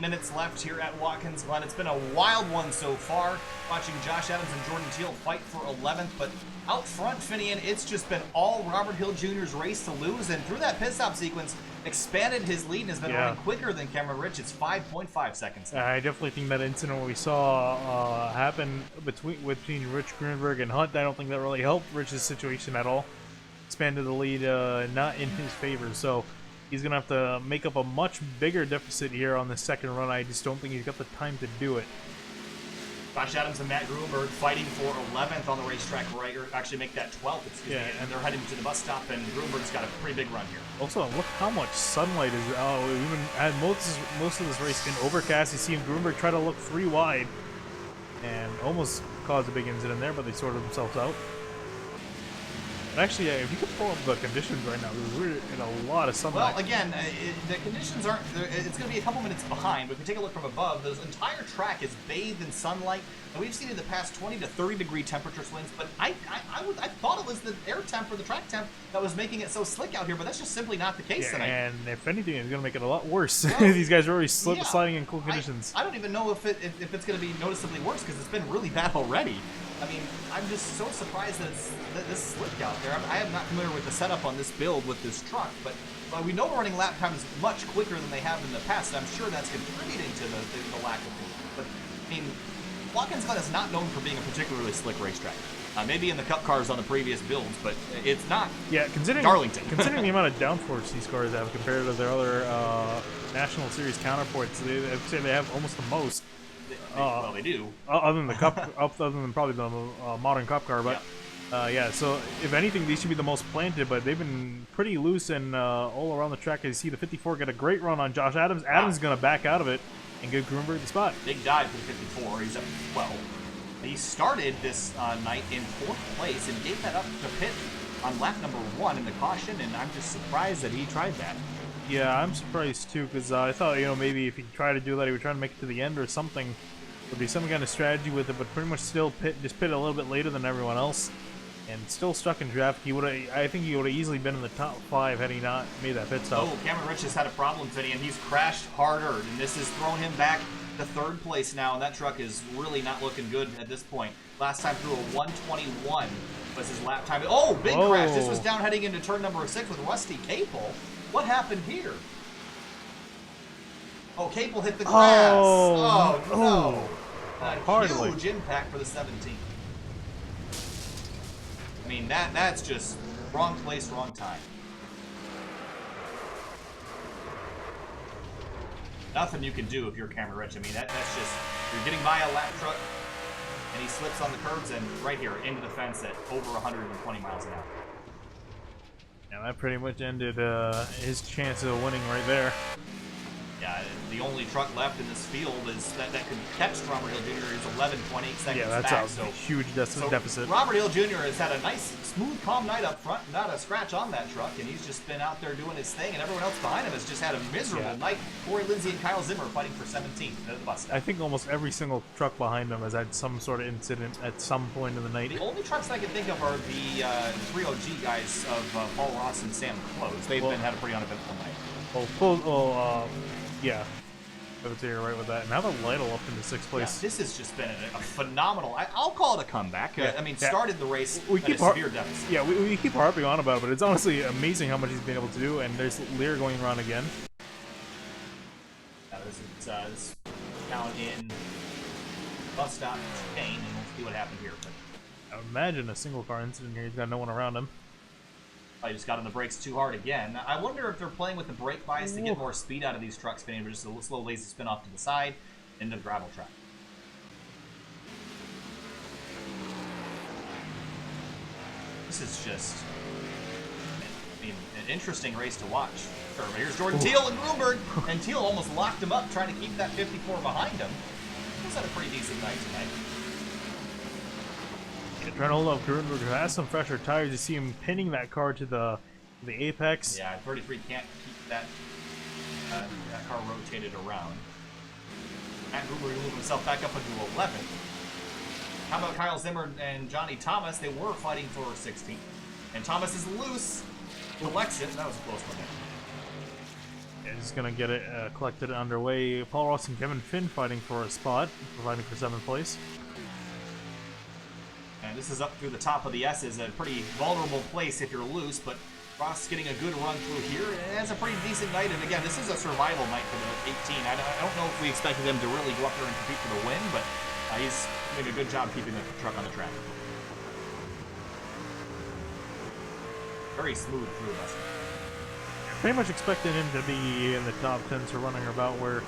Minutes left here at Watkins Glen. It's been a wild one so far, watching Josh Adams and Jordan Teal fight for 11th, but out front, Finian, it's just been all Robert Hill Jr.'s race to lose, and through that pit stop sequence, expanded his lead and has been running quicker than Cameron Rich. It's 5.5 seconds. I definitely think that incident we saw happen between Rich Grunberg and Hunt, I don't think that really helped Rich's situation at all. Expanded the lead not in his favor, so he's going to have to make up a much bigger deficit here on the second run. I just don't think he's got the time to do it. Josh Adams and Matt Grunberg fighting for 11th on the racetrack, right? Or actually make that 12th, excuse me. And they're heading to the bus stop, and Grunberg's got a pretty big run here. Also, look how much sunlight is out. We even had most of this race in overcast. You see him, Grunberg, try to look 3 wide and almost caused a big incident there, but they sorted themselves out. Actually, if you could pull up the conditions right now, we're in a lot of sunlight. Well, again, the conditions aren't, it's going to be a couple minutes behind, but if we take a look from above, the entire track is bathed in sunlight, and we've seen in the past 20 to 30 degree temperature swings, but I thought it was the air temp or the track temp that was making it so slick out here, but that's just simply not the case tonight. And if anything, it's going to make it a lot worse. Well, these guys are already sliding in cool conditions. I don't even know if it's going to be noticeably worse, because it's been really bad already. I mean, I'm just so surprised that this slipped out there. I am not familiar with the setup on this build with this truck, but we know we're running lap times much quicker than they have in the past, and I'm sure that's contributing to the lack of movement. But, I mean, Watkins Glen is not known for being a particularly slick racetrack. Maybe in the Cup cars on the previous builds, but it's not Darlington. Considering the amount of downforce these cars have compared to their other National Series counterparts, I would say they have almost the most. Well, they do. Other than the cup, other than probably the modern cup car, but yeah. So if anything, these should be the most planted, but they've been pretty loose and all around the track. As you see, the 54 got a great run on Josh Adams. Adams is going to back out of it and give Grunberg the spot. Big dive for the 54. He's up to 12. He started this night in 4th place and gave that up to pit on lap number 1 in the caution, and I'm just surprised that he tried that. Yeah, I'm surprised too, because I thought, maybe if he tried to do that, he would try to make it to the end or something. Would be some kind of strategy with it, but pretty much still pit a little bit later than everyone else, and still stuck in traffic. I think he would have easily been in the top 5 had he not made that pit stop. Oh, Cameron Rich has had a problem, Vinny, and he's crashed harder, and this has thrown him back to 3rd place now, and that truck is really not looking good at this point. Last time through a 1:21 was his lap time. Oh, big crash. This was down heading into turn number 6 with Rusty Capel. What happened here? Oh, Capel hit the grass. Oh no. A huge impact for the 17. I mean, that's just wrong place, wrong time. Nothing you can do if you're Cameron Rich. I mean, that's just, you're getting by a lap truck, and he slips on the curbs and right here into the fence at over 120 miles an hour. Yeah, that pretty much ended his chance of winning right there. Yeah, the only truck left in this field is that could catch Robert Hill Jr. is 11.8 seconds Yeah, that's back. a huge deficit. Robert Hill Jr. has had a nice, smooth, calm night up front, not a scratch on that truck, and he's just been out there doing his thing, and everyone else behind him has just had a miserable night. Corey Lindsay and Kyle Zimmer fighting for 17th at the bus stop. I think almost every single truck behind him has had some sort of incident at some point in the night. The only trucks I can think of are the 3OG guys of Paul Ross and Sam Close. They've had a pretty uneventful night. Yeah. I would say you're right with that. Now the Lytle up into 6th place. Yeah, this has just been a phenomenal. I'll call it a comeback. I mean, started the race at a severe deficit. Yeah, we keep harping on about it, but it's honestly amazing how much he's been able to do. And there's Lear going around again. This down in bus stop Kane, and we'll see what happened here. But I imagine a single car incident here. He's got no one around him. I just got on the brakes too hard again. I wonder if they're playing with the brake bias to get more speed out of these trucks, spinning just a slow, lazy spin off to the side into the gravel track. This is just an interesting race to watch. Sure, here's Jordan Teal and Bloomberg, and Teal almost locked him up trying to keep that 54 behind him. He's had a pretty decent night tonight. Trying to hold up Grunberg, who has some fresher tires. You see him pinning that car to the apex. Yeah, 33 can't keep that car rotated around. Matt Gruber moved himself back up into 11th. How about Kyle Zimmer and Johnny Thomas? They were fighting for 16th. And Thomas is loose. Collects it. That was a close one. Yeah, he's going to get it collected underway. Paul Ross and Kevin Finn fighting for a spot, fighting for 7th place. And this is up through the top of the S's, a pretty vulnerable place if you're loose, but Ross getting a good run through here. It has a pretty decent night, and again, this is a survival night for the 18. I don't know if we expected him to really go up there and compete for the win, but he's doing a good job keeping the truck on the track. Very smooth through this. Pretty much expected him to be in the top 10, so running about where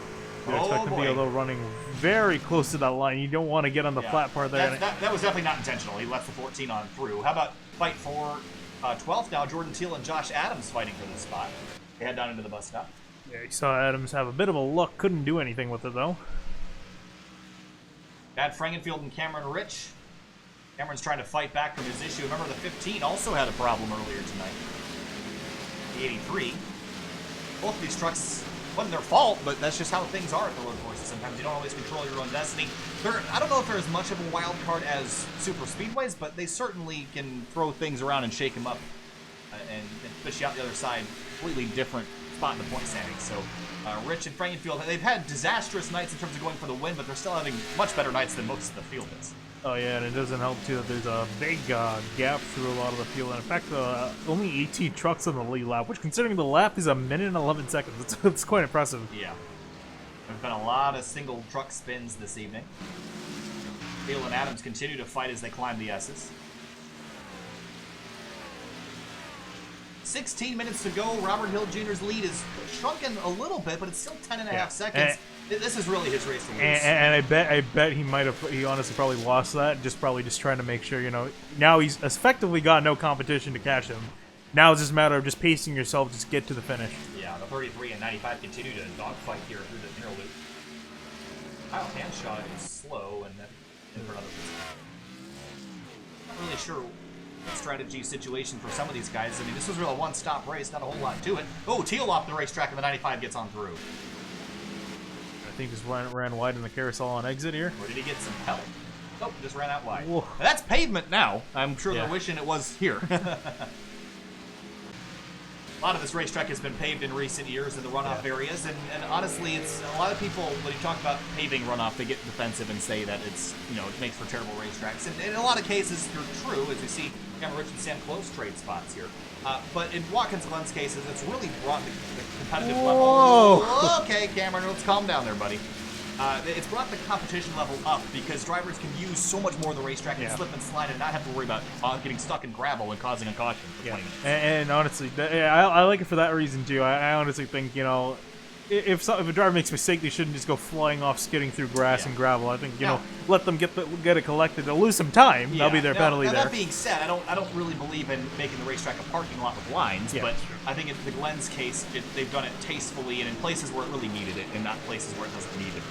you expect him to be, although running very close to that line. You don't want to get on the flat part there. That was definitely not intentional. He left the 14 on through. How about fight for 12th now? Jordan Teal and Josh Adams fighting for this spot. They head down into the bus stop. Yeah, you saw Adams have a bit of a luck. Couldn't do anything with it, though. Bad Frankenfield and Cameron Rich. Cameron's trying to fight back from his issue. Remember, the 15 also had a problem earlier tonight. The 83. Both of these trucks wasn't their fault, but that's just how things are at the road courses. Sometimes you don't always control your own destiny. I don't know if they're as much of a wild card as super speedways, but they certainly can throw things around and shake them up and push you out the other side. Completely different spot in the point standings. So Rich and Frankenfield, they've had disastrous nights in terms of going for the win, but they're still having much better nights than most of the field is. Oh yeah, and it doesn't help too that there's a big gap through a lot of the field. And in fact, only 18 trucks on the lead lap, which considering the lap is 1 minute and 11 seconds, it's quite impressive. Yeah. There's been a lot of single truck spins this evening. Teal and Adams continue to fight as they climb the S's. 16 minutes to go. Robert Hill Jr.'s lead is shrunken a little bit, but it's still 10.5 seconds. This is really his race to lose. And I bet he honestly probably lost that, just trying to make sure, now he's effectively got no competition to catch him. Now it's just a matter of just pacing yourself, just get to the finish. Yeah, the 33 and 95 continue to dogfight here through the inner loop. Kyle Hanshaw is slow and then in for another position. Not really sure strategy situation for some of these guys. I mean, this was really a one-stop race, not a whole lot to it. Oh, Teal off the racetrack, and the 95 gets on through. I think just ran wide in the carousel on exit here. Or did he get some help? Oh, just ran out wide. Whoa. That's pavement now. I'm sure Yeah. they're wishing it was here. A lot of this racetrack has been paved in recent years in the runoff areas, and honestly, it's a lot of people, when you talk about paving runoff, they get defensive and say that it's, you know, it makes for terrible racetracks. And in a lot of cases, you're true, as you see Cameron Rich and Sam Close trade spots here. But in Watkins Glen's cases, it's really brought the competitive Whoa. level. Okay, Cameron, let's calm down there, buddy. It's brought the competition level up because drivers can use so much more of the racetrack and slip and slide and not have to worry about getting stuck in gravel and causing a caution for 20 minutes. And honestly, I like it for that reason too. I honestly think, you know, if a driver makes a mistake, they shouldn't just go flying off, skidding through grass and gravel. I think, you know, let them get it collected. They'll lose some time. That'll be their penalty now, there. That being said, I don't really believe in making the racetrack a parking lot with lines, but I think in the Glen's case, they've done it tastefully and in places where it really needed it, and not places where it doesn't need it.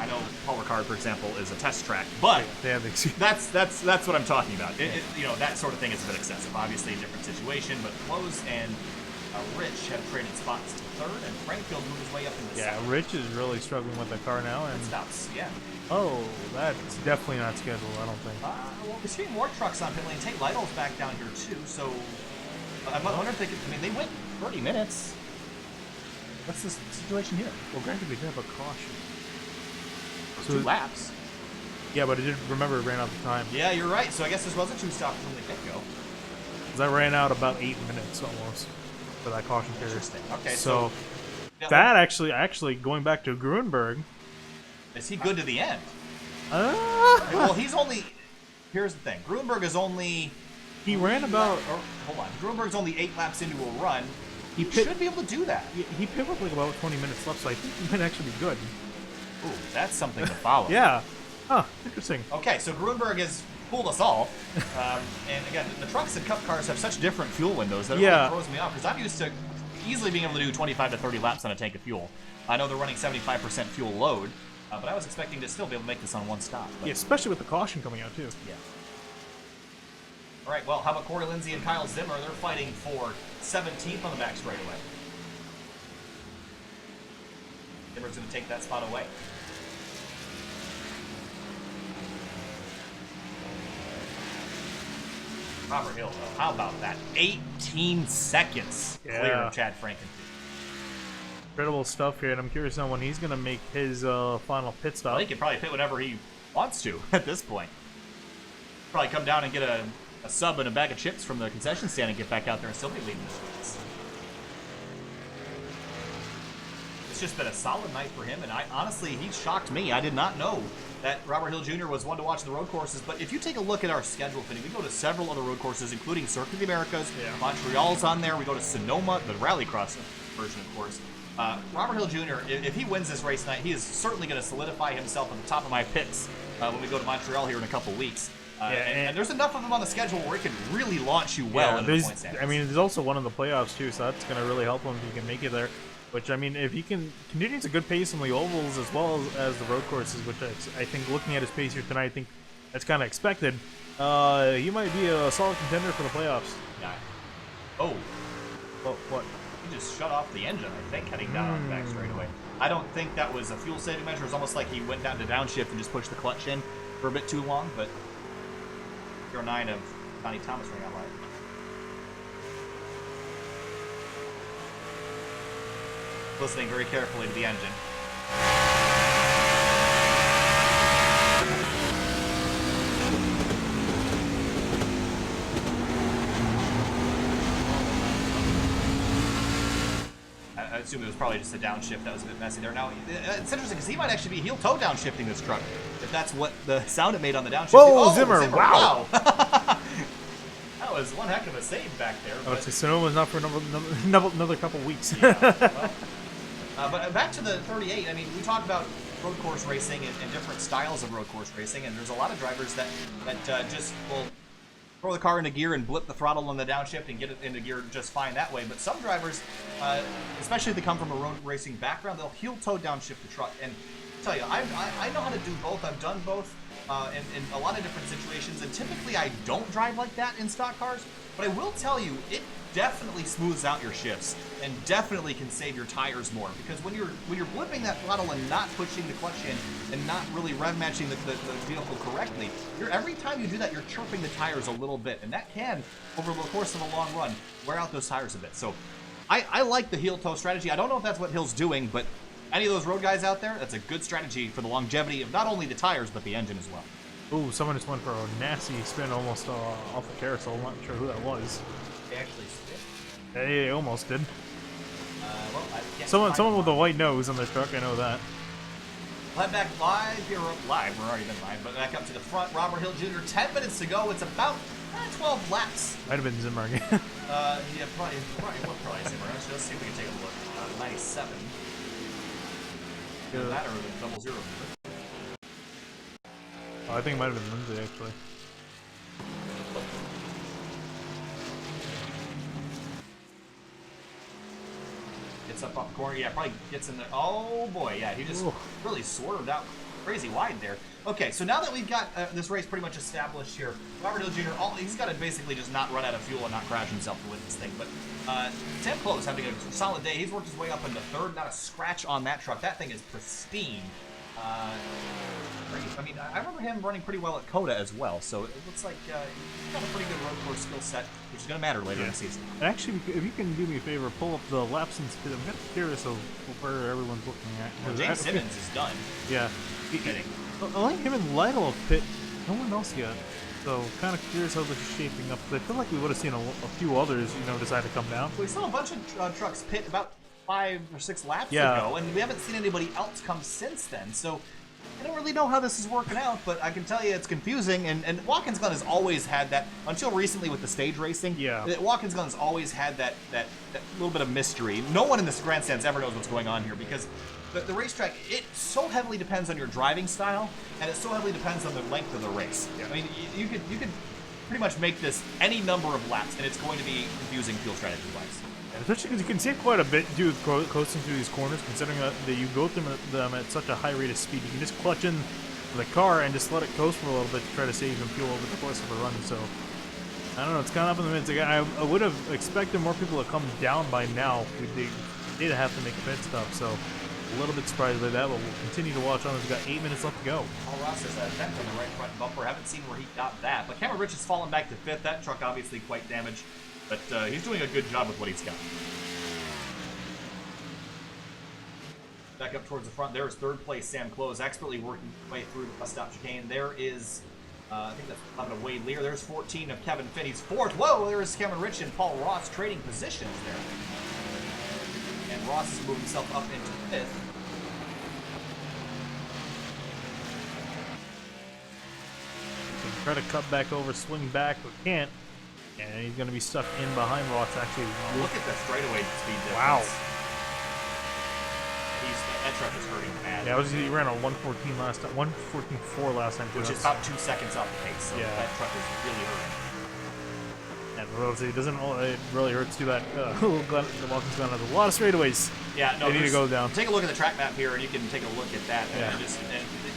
I know Paul Ricard, for example, is a test track, but that's what I'm talking about. You know, that sort of thing is a bit excessive. Obviously, a different situation, but Close and Rich have traded spots to third, and Frankfield moved his way up into second. Yeah, Rich is really struggling with the car now, and stops. Yeah. Oh, that's definitely not scheduled. I don't think. Well, we're seeing more trucks on pit lane. Tate Lytle's back down here too, so I wonder if they could. I mean, they went 30 minutes. What's the situation here? Well, granted, they did have a caution. So 2 laps. Yeah, but it ran out of time. Yeah, you're right. So I guess this was a 2-stop from the get-go. Because I ran out about 8 minutes almost for that caution period. Interesting. Okay, so that actually going back to Grunberg. Is he good to the end? Well, he's only. Here's the thing. Grunberg is only. He ran about. Hold on. Grunberg's only 8 laps into a run. He should be able to do that. He pit with like about 20 minutes left, so I think he might actually be good. Ooh, that's something to follow. Yeah. Huh. Interesting. Okay, so Grunberg has fooled us all. And again, the trucks and cup cars have such different fuel windows that it really throws me off, because I'm used to easily being able to do 25 to 30 laps on a tank of fuel. I know they're running 75% fuel load, but I was expecting to still be able to make this on one stop. But... Yeah, especially with the caution coming out, too. Yeah. All right, well, how about Corey Lindsay and Kyle Zimmer? They're fighting for 17th on the back straightaway. Zimmer's going to take that spot away. Robert Hill, though, how about that? 18 seconds clear of Chad Frankenfield. Incredible stuff here, and I'm curious on when he's going to make his final pit stop. Well, he can probably pit whenever he wants to at this point. Probably come down and get a sub and a bag of chips from the concession stand and get back out there and still be leading this race. It's just been a solid night for him, and honestly, he shocked me. I did not know that Robert Hill Jr. was one to watch the road courses, but if you take a look at our schedule, Finney, we go to several other road courses, including Circuit of the Americas, Montreal's on there, we go to Sonoma, the Rallycross version, of course. Robert Hill Jr., if he wins this race tonight, he is certainly going to solidify himself at the top of my picks when we go to Montreal here in a couple weeks. And there's enough of them on the schedule where it can really launch you well into the point standings. I mean, there's also one in the playoffs, too, so that's going to really help him if he can make it there. Which, I mean, if he can continues a good pace on the ovals as well as the road courses, which I think looking at his pace here tonight, I think that's kind of expected. He might be a solid contender for the playoffs. Yeah. Oh, what? He just shut off the engine, I think, heading down on the back straightaway. I don't think that was a fuel-saving measure. It was almost like he went down to downshift and just pushed the clutch in for a bit too long, but 09 of Donnie Thomas ran out live. Listening very carefully to the engine. I assume it was probably just a downshift that was a bit messy there. Now, it's interesting because he might actually be heel-toe downshifting this truck, if that's what the sound it made on the downshift. Whoa, Zimmer, wow. That was one heck of a save back there. Oh, it's Sonoma's not for another couple weeks. But back to the 38, I mean, we talked about road course racing and different styles of road course racing, and there's a lot of drivers that just will throw the car into gear and blip the throttle on the downshift and get it into gear just fine that way. But some drivers, especially if they come from a road racing background, they'll heel-toe downshift the truck. And I tell you, I know how to do both. I've done both. in a lot of different situations, and typically I don't drive like that in stock cars, but I will tell you, it definitely smooths out your shifts and definitely can save your tires more, because when you're blipping that throttle and not pushing the clutch in and not really rev matching the vehicle correctly, every time you do that, you're chirping the tires a little bit, and that can, over the course of a long run, wear out those tires a bit. So I like the heel toe strategy. I don't know if that's what Hill's doing, but any of those road guys out there, that's a good strategy for the longevity of not only the tires, but the engine as well. Ooh, someone just went for a nasty spin almost off the carousel. I'm not sure who that was. They actually spit. They almost did. Well, I can't Someone with a white nose on their truck, I know that. We'll head back live here, live, we're already been live, but back up to the front, Robert Hill Jr., 10 minutes to go, it's about 12 laps. Might have been Zimmer again. Yeah, probably Zimmer. Let's see if we can take a look. 97. Either that or the 00. Oh, I think it might have been Lindsay, actually. Gets up off the corner. Yeah, probably gets in there. Oh, boy. Yeah, he just really swerved out crazy wide there. Okay, so now that we've got this race pretty much established here, Robert Hill Jr., he's got to basically just not run out of fuel and not crash himself to win this thing. But Sam Close having a solid day. He's worked his way up into third. Not a scratch on that truck. That thing is pristine. I mean, I remember him running pretty well at Coda as well, so it looks like he's got a pretty good road course skill set, which is going to matter later in the season. Actually, if you can do me a favor, pull up the laps and speed. I'm kind of curious of where everyone's looking at. Well, James Simmons is done. Yeah. I like him and Lytle pit. No one else yet. So, kind of curious how this is shaping up. I feel like we would have seen a few others, decide to come down. We saw a bunch of trucks pit about 5 or 6 laps ago, and we haven't seen anybody else come since then. So, I don't really know how this is working out, but I can tell you it's confusing. And Watkins Glen has always had that, until recently with the stage racing. Yeah. Watkins Glen has always had that little bit of mystery. No one in the grandstands ever knows what's going on here, because the racetrack, it so heavily depends on your driving style, and it so heavily depends on the length of the race. Yeah. I mean, you could pretty much make this any number of laps, and it's going to be confusing fuel strategy-wise. Especially because you can save quite a bit coasting through these corners, considering that you go through them at such a high rate of speed. You can just clutch in the car and just let it coast for a little bit to try to save some fuel over the course of a run. So, I don't know, it's kind of up in the minutes. I would have expected more people to come down by now. They did have to make a pit stop, so a little bit surprised by that, but we'll continue to watch on. We've got 8 minutes left to go. Paul Ross has a dent on the right front bumper. Haven't seen where he got that, but Cameron Rich has fallen back to 5th. That truck obviously quite damaged, but he's doing a good job with what he's got. Back up towards the front, there is 3rd place Sam Close, expertly working his way through the bus stop chicane. There is, I think that's 11 of Wade Lear. There's 14 of Kevin Finney's 4th. Whoa, there is Cameron Rich and Paul Ross trading positions there. And Ross has moved himself up into 5th. Try to cut back over, swing back, but can't. And he's going to be stuck in behind Ross, actually. Look at the straightaway speed difference. Wow. That truck is hurting bad. Yeah, he ran a 1:14 last time, 1:14.4 last time, which is about 2 seconds off the pace. So yeah, that truck is really hurting. And it really hurts too bad. The Watkins Glen has a lot of straightaways. Yeah, no, they need to go down. Take a look at the track map here, and you can take a look at that. Yeah. And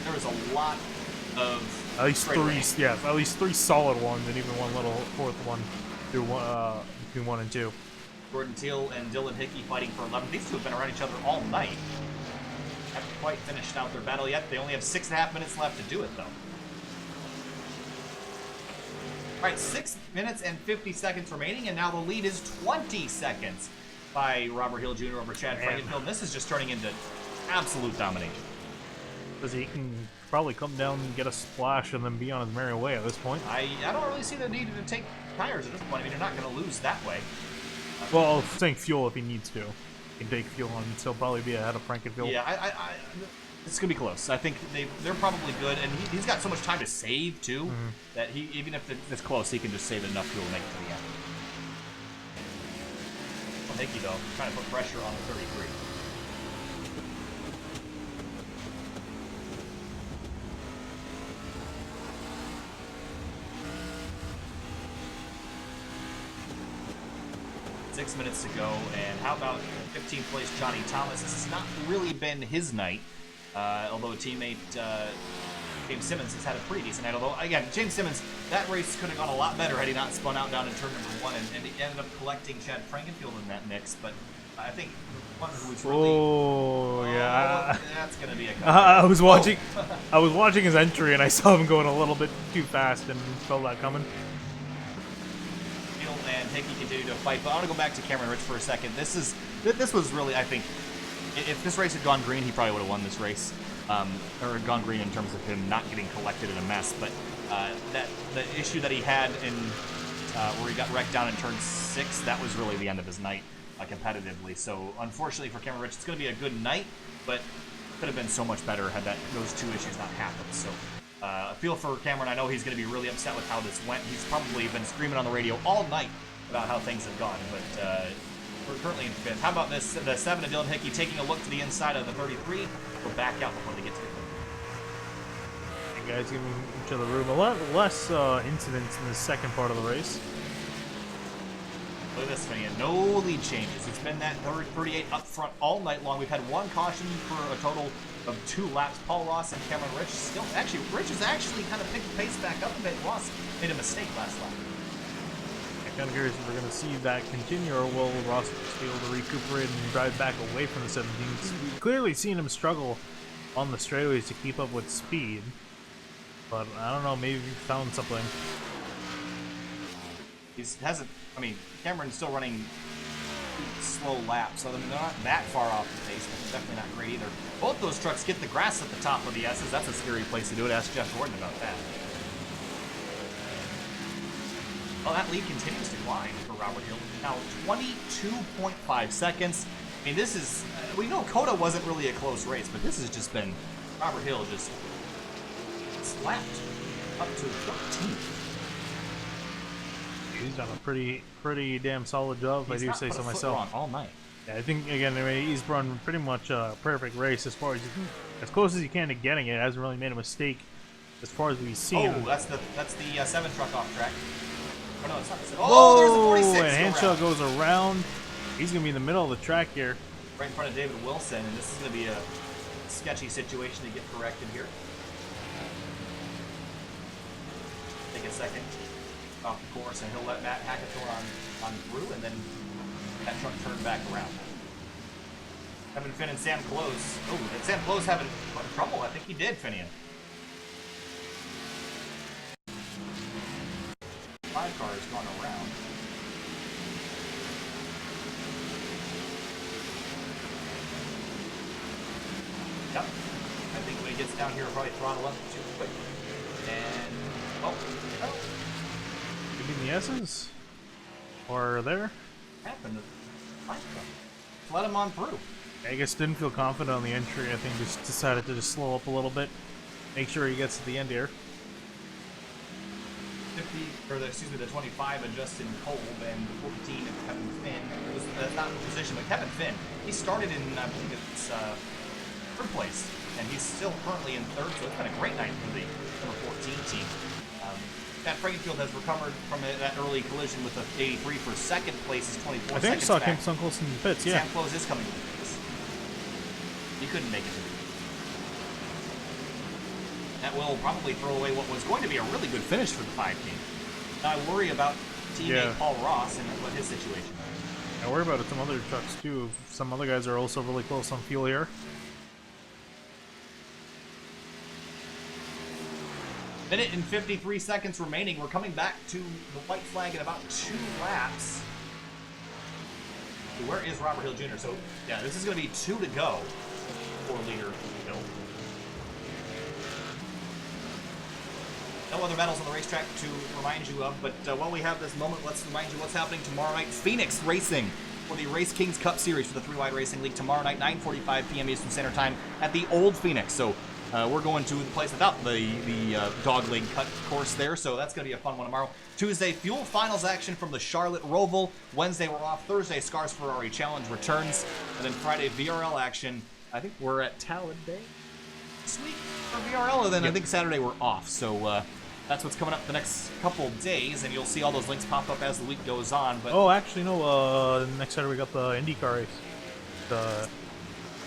there's a lot of at least three solid ones, and even one little 4th one through between 1 and 2. Gordon Teal and Dylan Hickey fighting for 11th. These two have been around each other all night. Haven't quite finished out their battle yet. They only have 6.5 minutes left to do it, though. All right, 6 minutes and 50 seconds remaining, and now the lead is 20 seconds by Robert Hill Jr. over Chad Frankenfield. And this is just turning into absolute domination. Because he can probably come down and get a splash and then be on his merry way at this point. I don't really see the need to take tires at this point. I mean, you're not going to lose that way. Well, saying fuel if he needs to. He can take fuel and still probably be ahead of Frankenfield. Yeah, it's going to be close. I think they're probably good, and he's got so much time to save, too, that even if it's close, he can just save enough fuel to make it to the end. Well, Hickey, though, trying to put pressure on the 33. Six minutes to go, and how about 15th place Johnny Thomas? This has not really been his night, although a teammate James Simmons has had a pretty decent night. Although, again, James Simmons, that race could have gone a lot better had he not spun out down in turn number 1, and he ended up collecting Chad Frankenfield in that mix. But I think one who's really... yeah. That's going to be a I was watching I was watching his entry, and I saw him going a little bit too fast and felt that coming. And Hickey continued to fight, but I want to go back to Cameron Rich for a second. This was really, I think, if this race had gone green, he probably would have won this race, or gone green in terms of him not getting collected in a mess. But the issue that he had in where he got wrecked down in turn 6, that was really the end of his night competitively. So unfortunately for Cameron Rich, it's going to be a good night, but could have been so much better had those two issues not happened. So. I feel for Cameron. I know he's going to be really upset with how this went. He's probably been screaming on the radio all night about how things have gone, but we're currently in 5th. How about this? The 7 of Dylan Hickey taking a look to the inside of the 33. We'll back out before they get to the You guys giving each other room. A lot less incidents in the second part of the race. Look at this, Finian. No lead changes. It's been that 38 up front all night long. We've had 1 caution for a total of 2 laps. Paul Ross and Cameron Rich still... Actually, Rich has actually kind of picked the pace back up a bit. Ross made a mistake last lap. I'm kind of curious if we're going to see that continue, or will Ross be able to recuperate and drive back away from the 17s? We've clearly seen him struggle on the straightaways to keep up with speed. But I don't know, maybe he found something. I mean, Cameron's still running slow laps, so they're not that far off the pace, but they're definitely not great either. Both those trucks get the grass at the top of the S's. That's a scary place to do it. Ask Jeff Gordon about that. Well, that lead continues to climb for Robert Hill. Now 22.5 seconds. I mean, this is... we know Coda wasn't really a close race, but this has just been... Robert Hill just slapped up to 13th. He's done a pretty damn solid job, if I do say so myself. All night. Yeah, I think again, I mean, he's run pretty much a perfect race as far as close as he can to getting it. Hasn't really made a mistake as far as we've seen. Oh, that's the 7 truck off track. Oh no, it's not the 7. Oh, there's the 46. And Hanshaw goes around. He's gonna be in the middle of the track here, right in front of David Wilson, and this is gonna be a sketchy situation to get corrected here. Take a second off the course, and he'll let Matt Hackathorn on through, and then that truck turn back around. Kevin Finn and Sam Close. Oh, did Sam Close having trouble? I think he did, Finian. 5 cars going around. Yep. I think when he gets down here, he'll probably throttle up too quick. And, oh. Could be the S's or there. Happened to my truck. Let him on through. I guess didn't feel confident on the entry. I think just decided to just slow up a little bit, make sure he gets to the end here. the 25 of Justin Kolb and the 14 of Kevin Finn. That's not in position, but Kevin Finn, he started in, I believe it's 3rd place, and he's still currently in 3rd, so it's been a great night for the number 14 team. Matt Frankenfield has recovered from that early collision with the 83 for 2nd place. Is 24 I think I seconds saw back. Kim Sunkelson in the pits, yeah. Sam Close is coming to the pits. He couldn't make it. That will probably throw away what was going to be a really good finish for the 5 team. Now I worry about teammate Paul Ross and what his situation is. I worry about some other trucks too. Some other guys are also really close on fuel here. Minute and 53 seconds remaining. We're coming back to the white flag in about 2 laps. Where is Robert Hill Jr.? So, yeah, this is going to be 2 to go for leader Hill. No other medals on the racetrack to remind you of, but while we have this moment, let's remind you what's happening tomorrow night. Phoenix Racing for the Race Kings Cup Series for the 3WideRacing League tomorrow night, 9:45 p.m. Eastern Standard Time at the Old Phoenix. So we're going to the place without the dog leg cut course there, so that's going to be a fun one tomorrow. Tuesday, Fuel Finals action from the Charlotte Roval. Wednesday, we're off. Thursday, Scars Ferrari Challenge returns. And then Friday, VRL action. I think we're at Talladega this week for VRL, and then I think Saturday we're off. So that's what's coming up the next couple days, and you'll see all those links pop up as the week goes on. But oh, actually, no. Next Saturday we got the IndyCar race.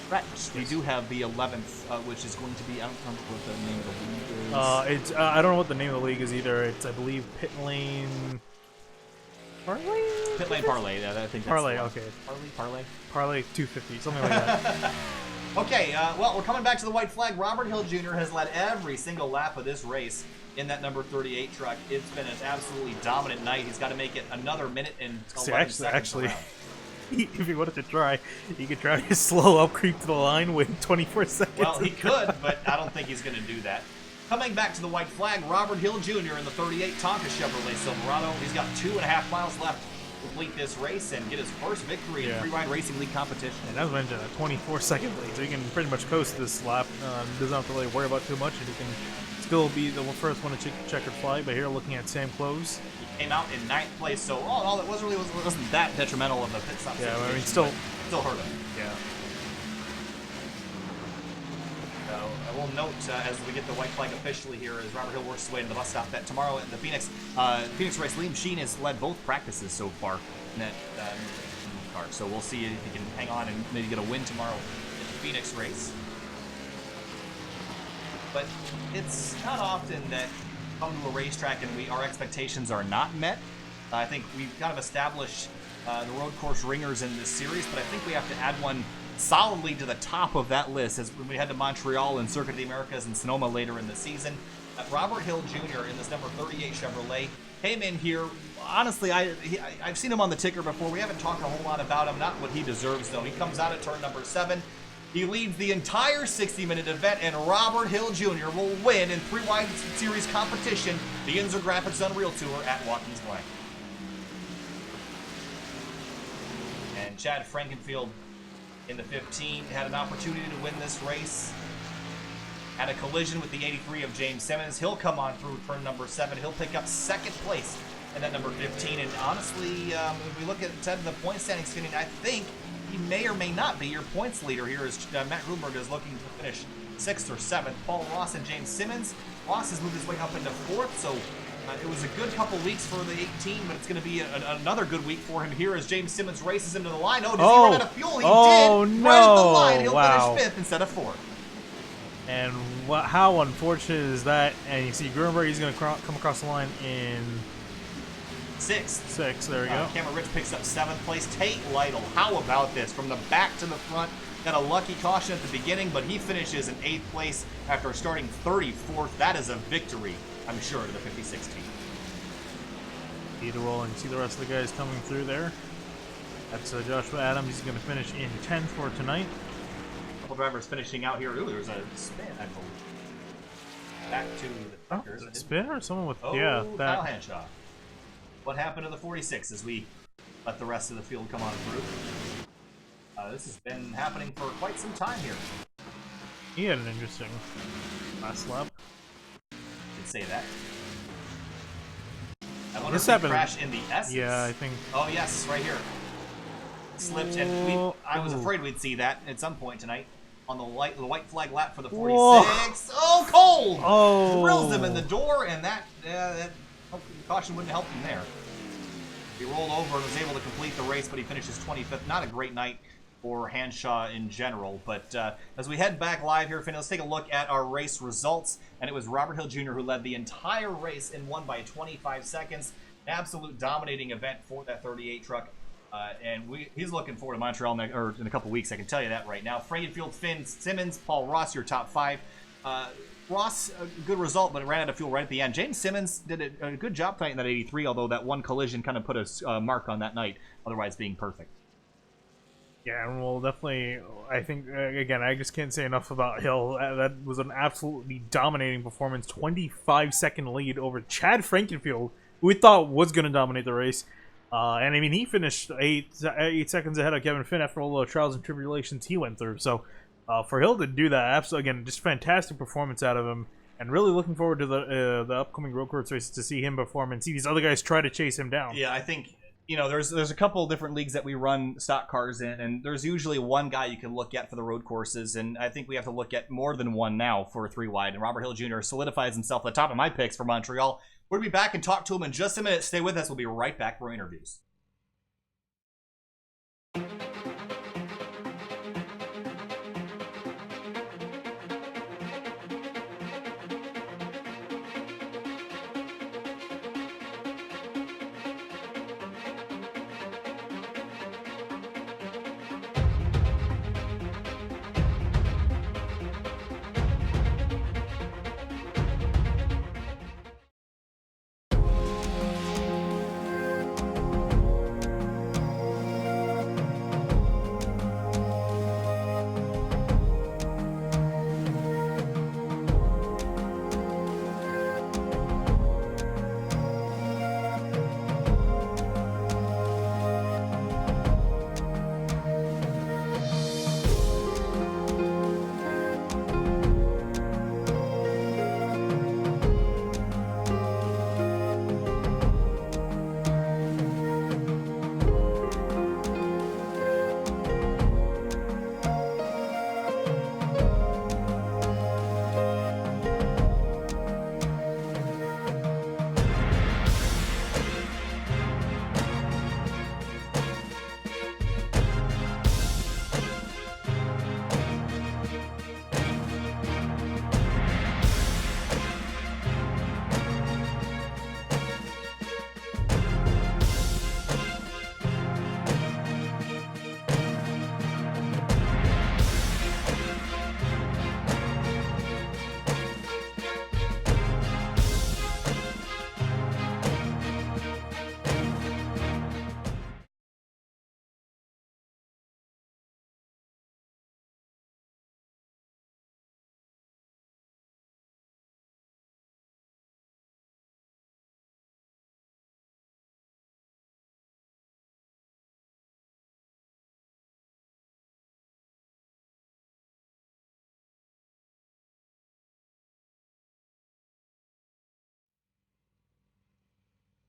Correct. We do have the 11th, which is going to be, I don't remember what the name of the league is. I don't know what the name of the league is either. It's, I believe, Pit Lane Parlay? Pit Lane Parlay, yeah, I think that's Parlay, the one. okay. Parlay? Parlay 250, something like that. Okay, well, we're coming back to the white flag. Robert Hill Jr. has led every single lap of this race in that number 38 truck. It's been an absolutely dominant night. He's got to make it another minute and 11 seconds Actually, around. if he wanted to try, he could try his slow up creep to the line with 24 seconds. Well, he could, but I don't think he's going to do that. Coming back to the white flag, Robert Hill Jr. in the 38 Tonka Chevrolet Silverado. He's got 2.5 miles left to complete this race and get his first victory in 3WideRacing League competition. And as mentioned, a 24-second lead, so he can pretty much coast this lap. Doesn't have to really worry about too much, and he can still be the first one to checkered flag. But here, looking at Sam Close, he came out in 9th place, so all it wasn't that detrimental of a pit stop. Yeah, I mean, still hurt him. Yeah. I will note as we get the white flag officially here, as Robert Hill works his way to the bus stop, that tomorrow at the Phoenix race, Liam Sheen has led both practices so far in that car. So we'll see if he can hang on and maybe get a win tomorrow in the Phoenix race. But it's not often that come to a racetrack and our expectations are not met. I think we've kind of established the road course ringers in this series, but I think we have to add one solidly to the top of that list as when we head to Montreal and Circuit of the Americas and Sonoma later in the season. Robert Hill Jr. in this number 38 Chevrolet came in here. Honestly, I've seen him on the ticker before. We haven't talked a whole lot about him. Not what he deserves, though. He comes out at turn number 7. He leads the entire 60-minute event, and Robert Hill Jr. will win in 3-Wide Series competition, the YNZR Graphics Unreal Tour at Watkins Glen. And Chad Frankenfield in the 15 had an opportunity to win this race. Had a collision with the 83 of James Simmons. He'll come on through turn number 7. He'll pick up 2nd place in that number 15. And honestly, if we look at the point standing skinning, I think he may or may not be your points leader here as Matt Grunberg is looking to finish 6th or 7th. Paul Ross and James Simmons. Ross has moved his way up into 4th, so it was a good couple weeks for the 18, but it's going to be another good week for him here as James Simmons races into the line. Oh, does he run out of fuel? He did. No. Right at the line. He'll finish 5th instead of 4th. And how unfortunate is that? And you see Grunberg, he's going to come across the line in 6th. There we go. Cameron Rich picks up 7th place. Tate Lytle, how about this? From the back to the front, got a lucky caution at the beginning, but he finishes in 8th place after starting 34th. That is a victory, I'm sure, to the 56 team. Need to roll and see the rest of the guys coming through there. That's Joshua Adams. He's going to finish in 10th for tonight. A couple drivers finishing out here. Ooh, there's a spin, I believe. Back to the truckers. Spin or someone with Kyle Hanshaw. What happened to the 46 as we let the rest of the field come on through? This has been happening for quite some time here. He had an interesting last lap. You could say that. I wonder This if happened. Crash in the Essence. Yeah, I think. Oh yes, right here. Slipped, and I was afraid we'd see that at some point tonight on the white flag lap for the 46. Whoa. Oh, cold! Oh, drills him in the door, and that caution wouldn't help him there. He rolled over and was able to complete the race, but he finishes 25th. Not a great night for Hanshaw in general. But as we head back live here, let's take a look at our race results. And it was Robert Hill Jr. who led the entire race and won by 25 seconds. An absolute dominating event for that 38 truck. And he's looking forward to Montreal in a couple weeks, I can tell you that right now. Frankenfield, Finn Simmons, Paul Ross, your top 5. Ross, a good result, but it ran out of fuel right at the end. James Simmons did a good job tonight in that 83, although that one collision kind of put a mark on that night, otherwise being perfect. Yeah, and we'll definitely, I think, again, I just can't say enough about Hill. That was an absolutely dominating performance. 25-second lead over Chad Frankenfield, who we thought was going to dominate the race. And I mean, he finished 8 seconds ahead of Kevin Finn after all the trials and tribulations he went through. So for Hill to do that, absolutely, again, just fantastic performance out of him. And really looking forward to the upcoming road course races to see him perform and see these other guys try to chase him down. Yeah, I think, there's a couple of different leagues that we run stock cars in, and there's usually one guy you can look at for the road courses, and I think we have to look at more than one now for 3-wide. And Robert Hill Jr. solidifies himself at the top of my picks for Montreal. We'll be back and talk to him in just a minute. Stay with us. We'll be right back for interviews.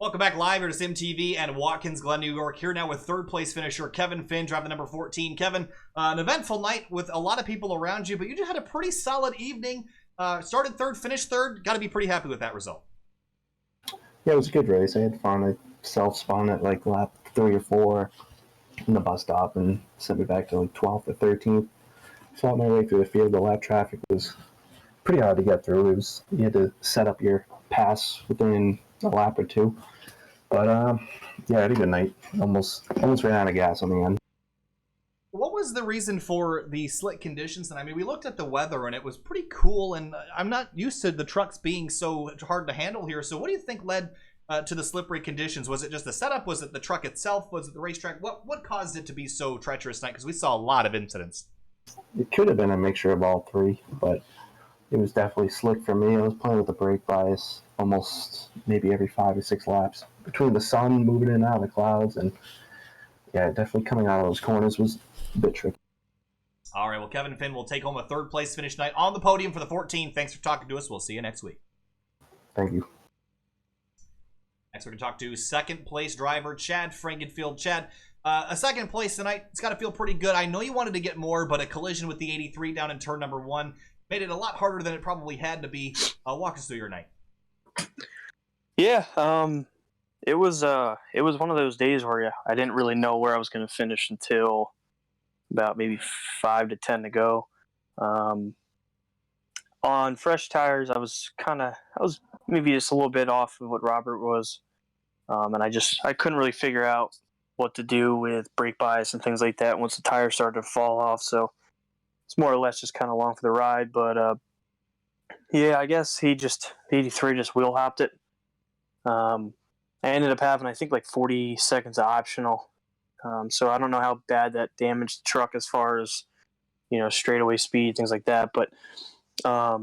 Welcome back live here to SYM TV and Watkins Glen, New York. Here now with third place finisher Kevin Finn, driving the number 14. Kevin, an eventful night with a lot of people around you, but you just had a pretty solid evening. Started third, finished third. Got to be pretty happy with that result. Yeah, it was a good race. I had fun. I self-spun at like lap 3 or 4 in the bus stop and sent me back to like 12th or 13th. Fought my way through the field. The lap traffic was pretty hard to get through. You had to set up your pass within a lap or two. But yeah, I had a good night. Almost ran out of gas on the end. What was the reason for the slick conditions? And I mean, we looked at the weather and it was pretty cool, and I'm not used to the trucks being so hard to handle here. So what do you think led to the slippery conditions? Was it just the setup? Was it the truck itself? Was it the racetrack? What caused it to be so treacherous tonight? Because we saw a lot of incidents. It could have been a mixture of all three, but it was definitely slick for me. I was playing with the brake bias almost maybe every 5 or 6 laps. Between the sun moving in and out of the clouds, and yeah, definitely coming out of those corners was a bit tricky. All right, well, Kevin Finn will take home a third place finish tonight on the podium for the 14. Thanks for talking to us. We'll see you next week. Thank you. Next, we're going to talk to second place driver Chad Frankenfield. Chad, a second place tonight, it's got to feel pretty good. I know you wanted to get more, but a collision with the 83 down in turn number 1 made it a lot harder than it probably had to be. Walk us through your night. Yeah, it was one of those days where I didn't really know where I was going to finish until about maybe 5 to 10 to go. On fresh tires, I was maybe just a little bit off of what Robert was, and I couldn't really figure out what to do with brake bias and things like that once the tires started to fall off. So it's more or less just kind of along for the ride. But yeah, I guess the 83 just wheel hopped it. I ended up having, I think, like 40 seconds of optional. So I don't know how bad that damaged the truck as far as, straightaway speed, things like that. But, I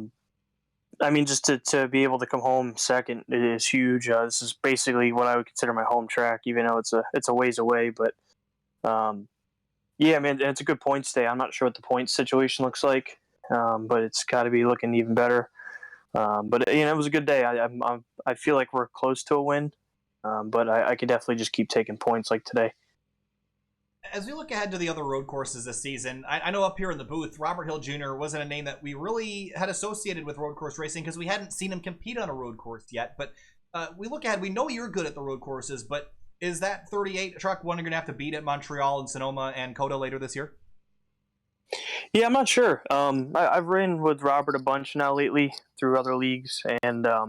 mean, just to be able to come home second is huge. This is basically what I would consider my home track, even though it's a ways away. But, yeah, man, it's a good points day. I'm not sure what the points situation looks like, but it's got to be looking even better. But it was a good day. I feel like we're close to a win, but I could definitely just keep taking points like today. As we look ahead to the other road courses this season, I know up here in the booth, Robert Hill Jr. wasn't a name that we really had associated with road course racing because we hadn't seen him compete on a road course yet. But we look ahead, we know you're good at the road courses, but is that 38 truck one you're going to have to beat at Montreal and Sonoma and Coda later this year? Yeah, I'm not sure. I've ran with Robert a bunch now lately through other leagues, and I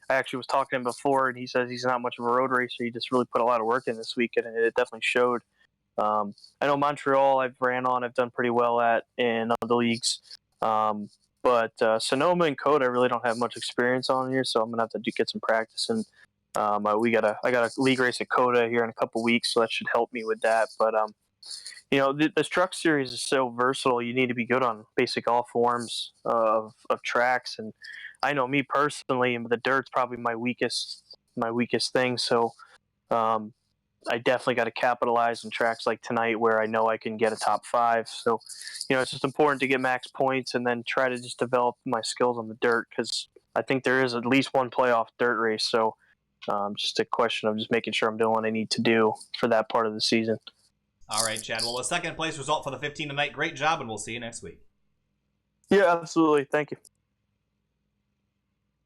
actually was talking to him before, and he says he's not much of a road racer. He just really put a lot of work in this weekend, and it definitely showed. I know Montreal I've done pretty well at in other leagues, but Sonoma and Coda I really don't have much experience on here, so I'm gonna have to get some practice. And I got a league race at Coda here in a couple weeks, so that should help me with that. But this truck series is so versatile. You need to be good on basic all forms of tracks. And I know me personally, the dirt's probably my weakest thing. So I definitely got to capitalize on tracks like tonight where I know I can get a top 5. So, it's just important to get max points and then try to just develop my skills on the dirt, because I think there is at least one playoff dirt race. So just a question of just making sure I'm doing what I need to do for that part of the season. All right, Chad. Well, a second place result for the 15 tonight. Great job, and we'll see you next week. Yeah, absolutely. Thank you.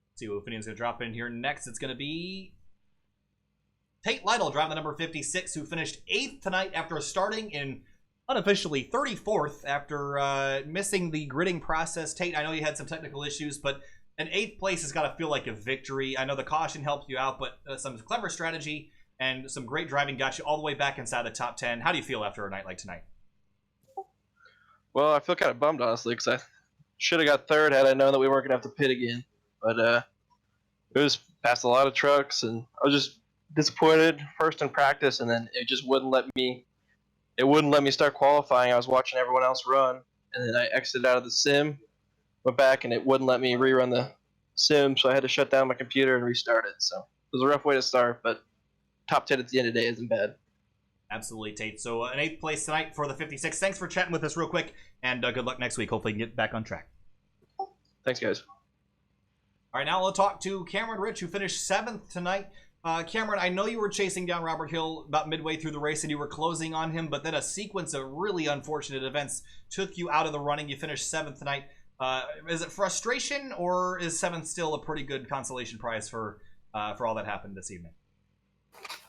Let's see what opinion's going to drop in here next. It's going to be Tate Lytle driving the number 56, who finished 8th tonight after starting in unofficially 34th after missing the gridding process. Tate, I know you had some technical issues, but an 8th place has got to feel like a victory. I know the caution helped you out, but some clever strategy and some great driving got you all the way back inside the top 10. How do you feel after a night like tonight? Well, I feel kind of bummed, honestly, because I should have got 3rd had I known that we weren't going to have to pit again. But it was past a lot of trucks, and I was just disappointed first in practice, and then it just wouldn't let me start qualifying. I was watching everyone else run, and then I exited out of the sim, went back, and it wouldn't let me rerun the sim, so I had to shut down my computer and restart it. So it was a rough way to start, but top 10 at the end of the day isn't bad. Absolutely, Tate. So an 8th place tonight for the 56. Thanks for chatting with us real quick, and good luck next week. Hopefully you can get back on track. Thanks, guys. All right, now we'll talk to Cameron Rich, who finished 7th tonight. Cameron, I know you were chasing down Robert Hill about midway through the race and you were closing on him, but then a sequence of really unfortunate events took you out of the running. You finished 7th tonight. Is it frustration, or is 7th still a pretty good consolation prize for all that happened this evening?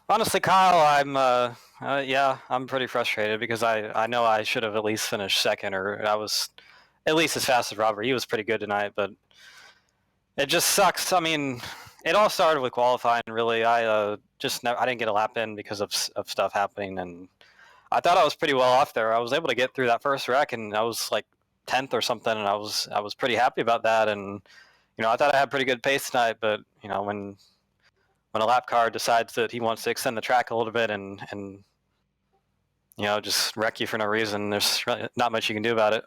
Honestly, Kyle, I'm pretty frustrated because I know I should have at least finished 2nd, or I was at least as fast as Robert. He was pretty good tonight, but it just sucks. I mean, it all started with qualifying, really. I didn't get a lap in because of stuff happening, and I thought I was pretty well off there. I was able to get through that first wreck, and I was like 10th or something, and I was pretty happy about that. And I thought I had pretty good pace tonight, but when a lap car decides that he wants to extend the track a little bit and just wreck you for no reason, there's really not much you can do about it.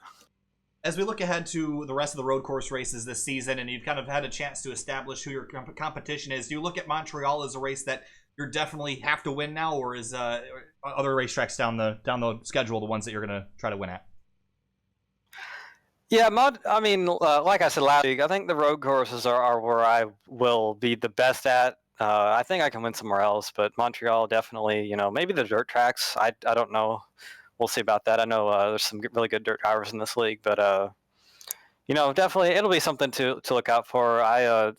As we look ahead to the rest of the road course races this season, and you've kind of had a chance to establish who your competition is, do you look at Montreal as a race that you definitely have to win now, or is other racetracks down the schedule the ones that you're going to try to win at? Yeah, like I said last week, I think the road courses are where I will be the best at. I think I can win somewhere else, but Montreal definitely, maybe the dirt tracks. I don't know. We'll see about that. I know there's some really good dirt drivers in this league, but definitely it'll be something to look out for. I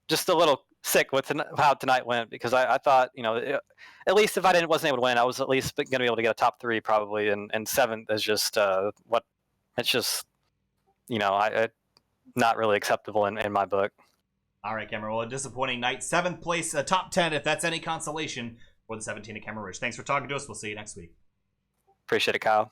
just a little sick with how tonight went, because I thought, at least if I wasn't able to win, I was at least going to be able to get a top 3 probably, and 7th is just it's just not really acceptable in my book. All right, Cameron. Well, a disappointing night. 7th place, top 10, if that's any consolation for the 17 at Cameron Ridge. Thanks for talking to us. We'll see you next week. Appreciate it, Kyle.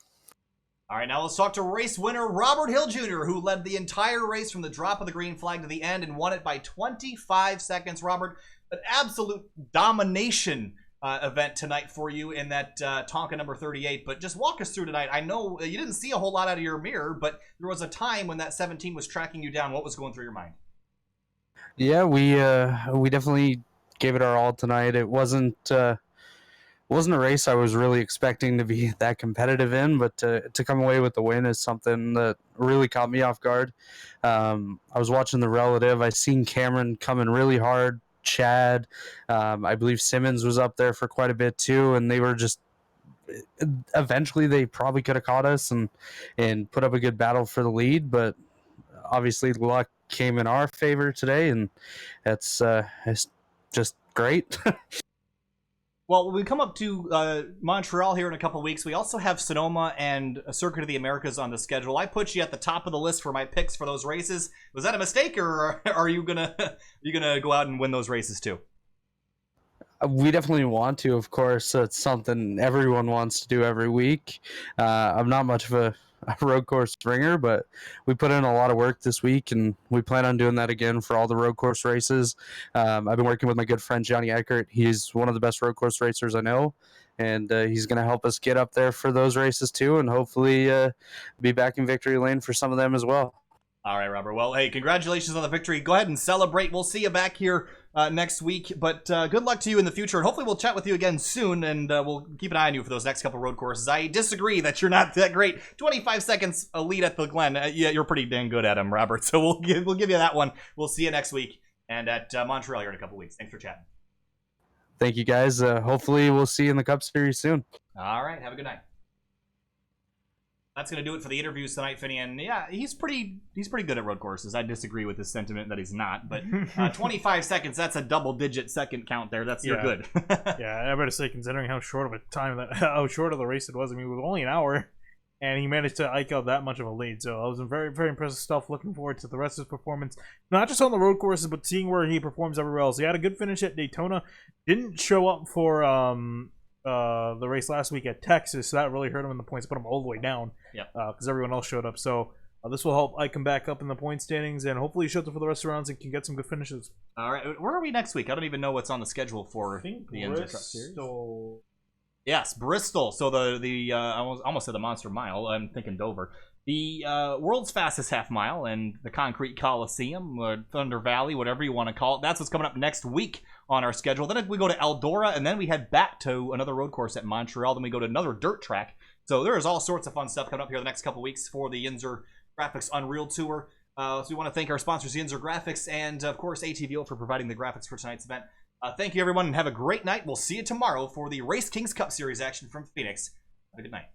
All right, now let's talk to race winner Robert Hill Jr., who led the entire race from the drop of the green flag to the end and won it by 25 seconds. Robert, an absolute domination event tonight for you in that Tonka number 38. But just walk us through tonight. I know you didn't see a whole lot out of your mirror, but there was a time when that 17 was tracking you down. What was going through your mind? Yeah, we definitely gave it our all tonight. It wasn't a race I was really expecting to be that competitive in, but to come away with the win is something that really caught me off guard. I was watching the relative. I seen Cameron coming really hard. Chad, I believe Simmons was up there for quite a bit too, and they were just eventually they probably could have caught us and put up a good battle for the lead, but obviously luck came in our favor today, and it's just great. Well, when we come up to Montreal here in a couple of weeks, we also have Sonoma and a Circuit of the Americas on the schedule. I put you at the top of the list for my picks for those races. Was that a mistake, or are you gonna go out and win those races too? We definitely want to, of course. It's something everyone wants to do every week. I'm not much of a road course ringer, but we put in a lot of work this week, and we plan on doing that again for all the road course races. I've been working with my good friend Johnny Eckert. He's one of the best road course racers I know, and he's going to help us get up there for those races too, and hopefully be back in victory lane for some of them as well. All right, Robert. Well, hey, congratulations on the victory. Go ahead and celebrate. We'll see you back here next week, but good luck to you in the future, and hopefully we'll chat with you again soon, and we'll keep an eye on you for those next couple road courses. I disagree that you're not that great. 25 seconds a lead at the Glen. Yeah, you're pretty dang good at them, Robert, so we'll give you that one. We'll see you next week, and at Montreal here in a couple weeks. Thanks for chatting. Thank you, guys. Hopefully we'll see you in the Cup Series soon. All right, have a good night. That's going to do it for the interviews tonight, Finney. And yeah, he's pretty good at road courses. I disagree with his sentiment that he's not. But 25 seconds, that's a double-digit second count there. You're good. Yeah, I better say, considering how short of the race it was. I mean, it was only an hour, and he managed to eke out that much of a lead. So I was very, very impressive stuff. Looking forward to the rest of his performance, not just on the road courses, but seeing where he performs everywhere else. He had a good finish at Daytona. Didn't show up for the race last week at Texas, so that really hurt him in the points, put him all the way down. Yeah. Because everyone else showed up. So this will help Ike come back up in the point standings, and hopefully he shows up for the rest of the rounds and can get some good finishes. All right, where are we next week? I don't even know what's on the schedule for the Bristol. Yes, Bristol. So the I almost said the Monster Mile. I'm thinking Dover. The world's fastest half mile and the Concrete Coliseum, or Thunder Valley, whatever you want to call it. That's what's coming up next week on our schedule. Then we go to Eldora, and then we head back to another road course at Montreal. Then we go to another dirt track. So there's all sorts of fun stuff coming up here the next couple weeks for the YNZR Graphics Unreal Tour. So we want to thank our sponsors, YNZR Graphics, and of course ATVO for providing the graphics for tonight's event. Thank you, everyone, and have a great night. We'll see you tomorrow for the Race Kings Cup Series action from Phoenix. Have a good night.